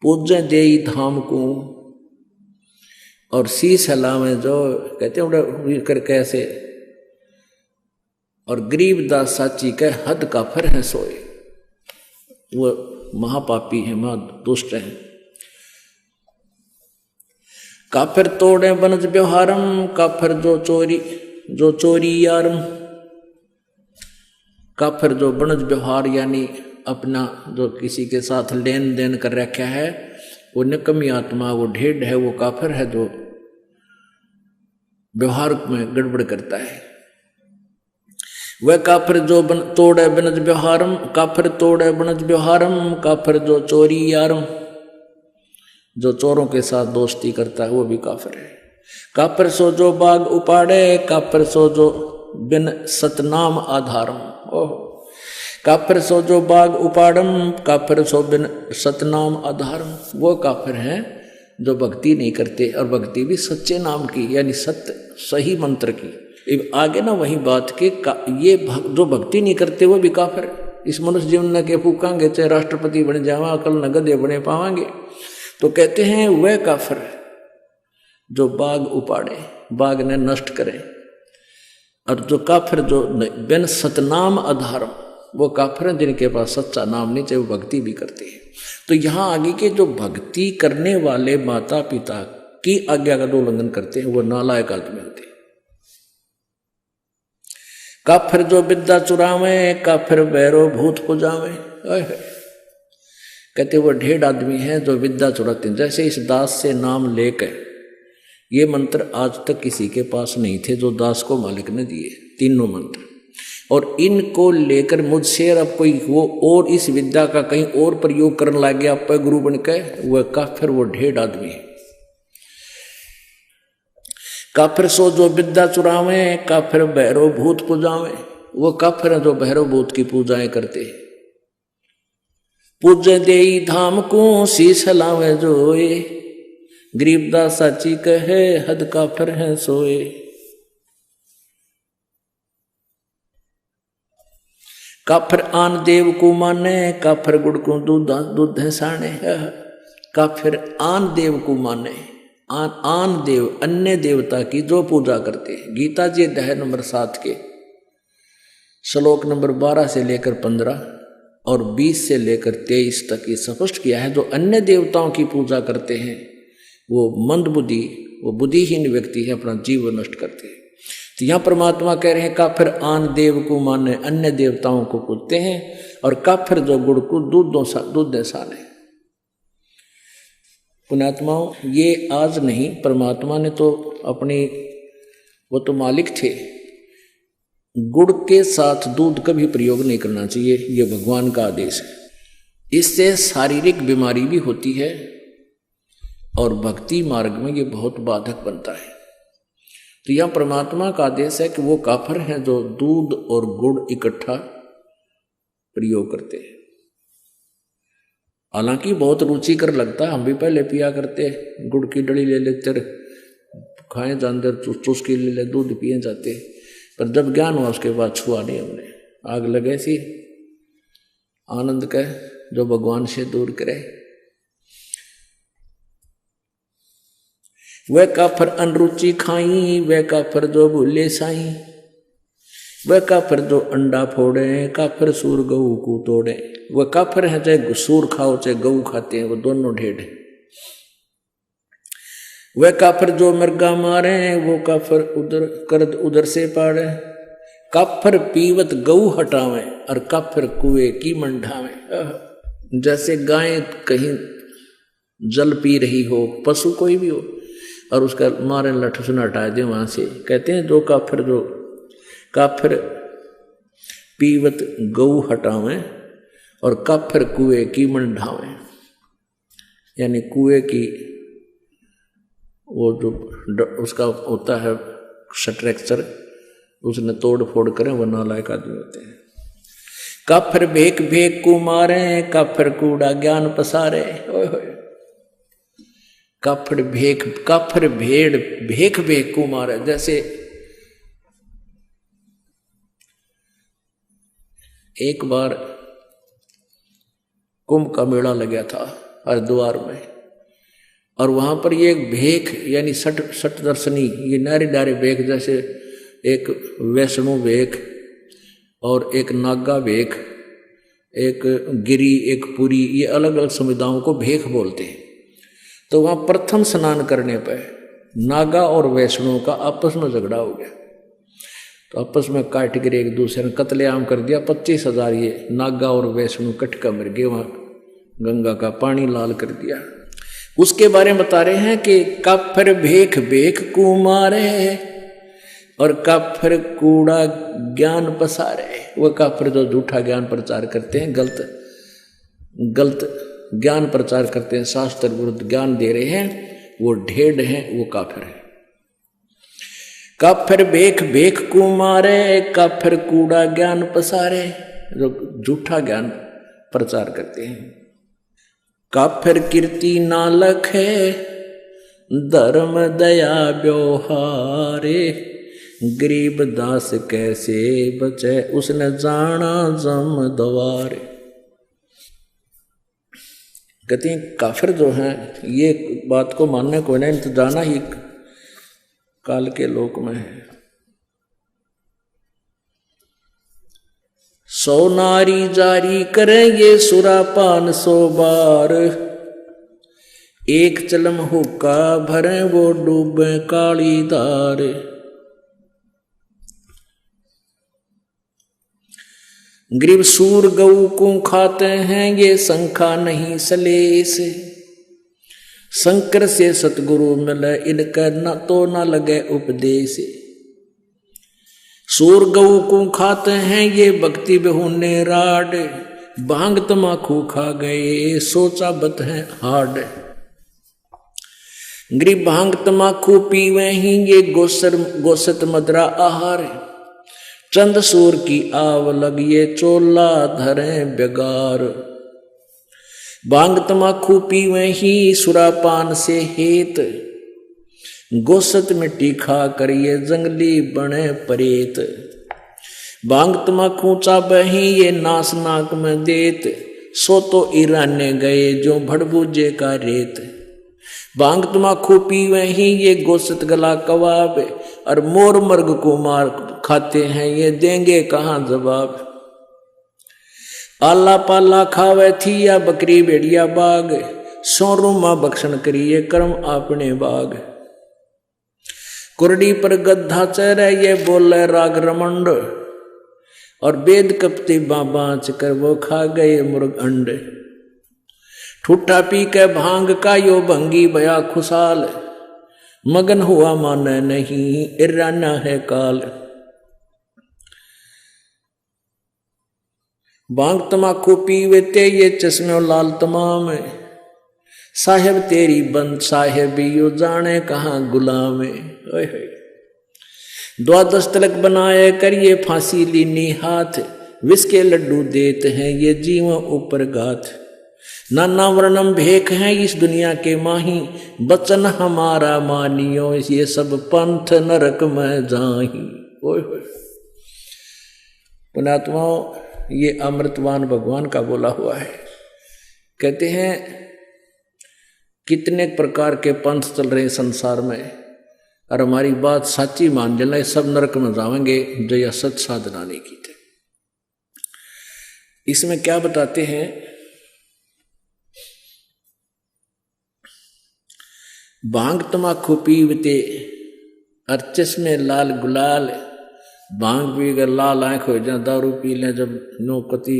पूजे देई धाम को और शीश हलावे जो, कहते हैं करके ऐसे, और गरीब दास साची कह हद काफर है सोए। वो महापापी है, महादुष्ट है। काफिर तोड़े बनज व्यवहारम, काफिर जो चोरी यारम। काफिर जो बनज व्यवहार यानी अपना जो किसी के साथ लेन देन कर रखा है, वो निकम्मी आत्मा, वो ढेड है, वो काफिर है जो व्यवहार में गड़बड़ करता है। वह काफिर जो तोड़े बनज व्यवहारम, काफिर तोड़े बनज व्यवहारम, काफिर जो चोरी यारम, जो चोरों के साथ दोस्ती करता है वो भी काफिर है। काफिर सो जो बाग उपाड़े, काफिर सो जो बिन सतनाम आधारम। ओह, काफिर सो जो बाग उपाड़म, काफिर सो बिन सतनाम आधारम। वो काफिर हैं जो भक्ति नहीं करते, और भक्ति भी सच्चे नाम की यानी सत्य सही मंत्र की। आगे ना वही बात के ये जो भक्ति नहीं करते वो भी काफिर। इस मनुष्य जीवन के फूकांगे, चाहे राष्ट्रपति बन जावा, कल न गधे बने पावांगे। तो कहते हैं वह काफिर जो बाग उपाड़े, बाग ने नष्ट करे, और जो काफिर जो बिन सतनाम आधारम, वो काफिर हैं जिनके पास सच्चा नाम नहीं, चाहे वो भक्ति भी करते हैं। तो यहाँ आगे के जो भक्ति करने वाले माता पिता की आज्ञा का उल्लंघन करते हैं वो नालायक आदमी होते हैं। काफिर जो विद्या चुरावे, काफिर भैरो भूत पुजावे। कहते वो ढेर आदमी है जो विद्या चुराते हैं। जैसे इस दास से नाम लेकर, ये मंत्र आज तक किसी के पास नहीं थे जो दास को मालिक ने दिए, तीनों मंत्र, और इनको लेकर मुझसे अब कोई वो और इस विद्या का कहीं और प्रयोग करने लग गया पर गुरु बन के, वह काफिर, वो ढेर आदमी है। काफिर सो जो विद्या चुरावे, काफिर भैरव भूत पूजावे। वो काफिर है जो भैरव भूत की पूजाएं करते हैं। पूजे देई धाम को शीश लावे जोए, गरीबदास साची कहे हद काफिर है सोए। काफिर आन देव को माने, काफिर गुड़ को दूध है साने। काफिर आन देव को माने, आन देव अन्य देवता की जो पूजा करते हैं। गीता जी अध्याय नंबर 7 के श्लोक नंबर 12 से लेकर 15 और 20 से लेकर 23 तक ये स्पष्ट किया है। जो अन्य देवताओं की पूजा करते हैं वो मंदबुद्धि, वो बुद्धिहीन व्यक्ति है, अपना जीवन नष्ट करते हैं। तो यहाँ परमात्मा कह रहे हैं काफिर आन देव को माने, अन्य देवताओं को पूजते हैं, और काफिर जो गुड़ को दूध दे साने। पुण्यात्माओं, ये आज नहीं, परमात्मा ने तो अपनी, वो तो मालिक थे, गुड़ के साथ दूध कभी प्रयोग नहीं करना चाहिए, ये भगवान का आदेश है। इससे शारीरिक बीमारी भी होती है और भक्ति मार्ग में ये बहुत बाधक बनता है। तो यह परमात्मा का आदेश है कि वो काफिर हैं जो दूध और गुड़ इकट्ठा प्रयोग करते हैं। हालांकि बहुत रुचिकर लगता है, हम भी पहले पिया करते, गुड़ की डली ले लेते, खाए जानते, चुस्की ले ले, दूध पिए जाते, पर जब ज्ञान हुआ उसके बाद छुआ नहीं हमने। आग लगे सी आनंद का जो भगवान से दूर करे। वह काफिर अनरुचि खाई, वह काफिर जो भूले साई। वह काफिर जो अंडा फोड़े, काफिर सूर गऊ को तोड़े। वह काफिर है चाहे सूर खाओ चाहे गऊ खाते हैं, वो दोनों ढेड है। वह काफिर जो मृगा मारे, वो काफिर उधर करद उधर से पाड़े। काफिर पीवत गऊ हटावे, और काफिर कुएं की मंडावे। जैसे गाय कहीं जल पी रही हो, पशु कोई भी हो, और उसका मारे लठ सुन हटा दे वहां से, कहते हैं जो काफिर पीवत गऊ हटावे और काफिर कुएं की मंडावे। यानी कुएं की वो जो उसका होता है स्ट्रक्चर, उसने तोड़ फोड़ करें, वो नालायक आदमी होते हैं। काफिर भेक भेक को मारे, काफिर कूड़ा ज्ञान पसारे। ओए होए, काफिर भेड़ भेक भेक को मारे। जैसे एक बार कुंभ का मेला लगा था हरिद्वार में, और वहां पर ये एक भेख यानी सठ दर्शनी, ये नारे नारे भेख, जैसे एक वैष्णो भेख और एक नागा भेख, एक गिरी, एक पुरी, ये अलग अलग समुदायों को भेख बोलते हैं। तो वहां प्रथम स्नान करने पर नागा और वैष्णो का आपस में झगड़ा हो गया, तो आपस में काट गिरे, एक दूसरे ने कत्लेआम कर दिया। 25,000 ये नागा और वैष्णो कटका मर गए, वहां गंगा का पानी लाल कर दिया। उसके बारे में बता रहे हैं कि काफिर भेख भेख कुमारे और काफिर कूड़ा ज्ञान पसारे। वो काफिर जो झूठा ज्ञान प्रचार करते हैं, गलत ज्ञान प्रचार करते हैं, शास्त्र विरुद्ध ज्ञान दे रहे हैं, वो ढेड हैं, वो काफिर है। काफिर भेख भेख कुमारे, काफिर कूड़ा ज्ञान पसारे, जो झूठा ज्ञान प्रचार करते हैं। काफिर कीर्ति नालक है, धर्म दया व्यवहारे, गरीब दास कैसे बचे, उसने जाना जम द्वारे। कहते हैं काफिर जो हैं ये बात को मानने को नहीं, तो जाना ही काल के लोक में है। 100 नारी जारी करेंगे सुरापान 100 बार, एक चलम हुक्का भरे वो डूबे काली धार। गरीब सूर गऊ को खाते हैं ये शंखा नहीं सलेस, शंकर से सतगुरु मिले इनका न तो न लगे उपदेश। सूर गऊ को खाते हैं ये भक्ति बेहुने राड, भांग तमाकू खा गए सोचा बत है हाड। गरीब भांग तमाकू पीवे ही ये गोसत मदरा आहार, चंद सूर की आव लगिए चोला धरे बेगार। भांग तमाकू पीवे ही सुरापान से हेत, गोसत मिट्टी खा करिए जंगली बने परेत। भांग तमाकू चाबे ही ये नास नाक में देत, सो तो ईराने गए जो भड़बूजे का रेत। भांग तमाकू पीवे ही ये गोसत गला कबाब, और मोर मर्ग को मार खाते हैं ये देंगे कहाँ जवाब। आला पाला खावे थी या बकरी भेड़िया बाग, सोरू माँ बख्शन करिए कर्म आपने बाग। कुरडी पर गद्धा चेहरे ये बोले राग रमंड, और वेद कपती बाँच कर वो खा गए मुर्ग अंड। ठुट्ठा पी के भांग का यो भंगी भया खुशाल, मगन हुआ माने नहीं इराना है काल। भांग तमाकू पीवे ते ये चश्मे लाल तमाम, साहेब तेरी बंद साहेबी यो जाने कहाँ गुलाम। द्वादश तिलक बनाए करिए फांसी लीनी हाथ, विष के लड्डू देते हैं ये जीवों ऊपर गाथ। नाना वर्णम भेख हैं इस दुनिया के माही, बचन हमारा मानियो ये सब पंथ नरक में जाही। ओए होए पुण्यात्माओं, ये अमृतवान भगवान का बोला हुआ है। कहते हैं कितने प्रकार के पंथ चल रहे संसार में, और हमारी बात सच्ची मान लेना सब नरक में जाएंगे जो यह सच साधना नहीं की थे। इसमें क्या बताते हैं, भांग तमाकू पीवते अर्चस में लाल गुलाल, भांग पी कर लाल आंख हो जाए, दारू पी लें जब नो कति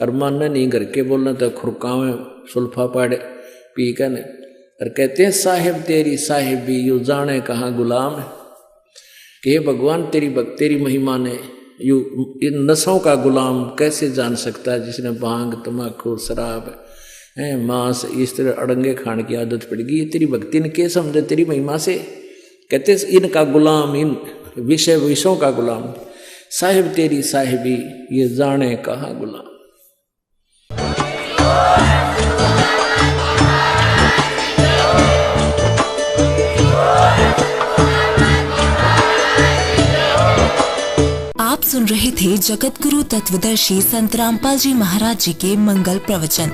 और मानने नहीं घर के बोलना तो खुरकावे सुल्फा पाड़े पी कर। और कहते हैं साहेब तेरी साहेबी यू जाने कहाँ गुलाम, कि भगवान तेरी महिमा ने यू इन नशों का गुलाम कैसे जान सकता है, जिसने भांग तमाकू शराब मांस इस तरह अड़ंगे खाने की आदत पड़ गई। तेरी भक्ति ने क्या समझे तेरी महिमा से। कहते इनका गुलाम, इन विषयों का गुलाम, साहिब तेरी साहिबी ये जाने कहाँ गुलाम। आप सुन रहे थे जगत गुरु तत्वदर्शी संत रामपाल जी महाराज जी के मंगल प्रवचन।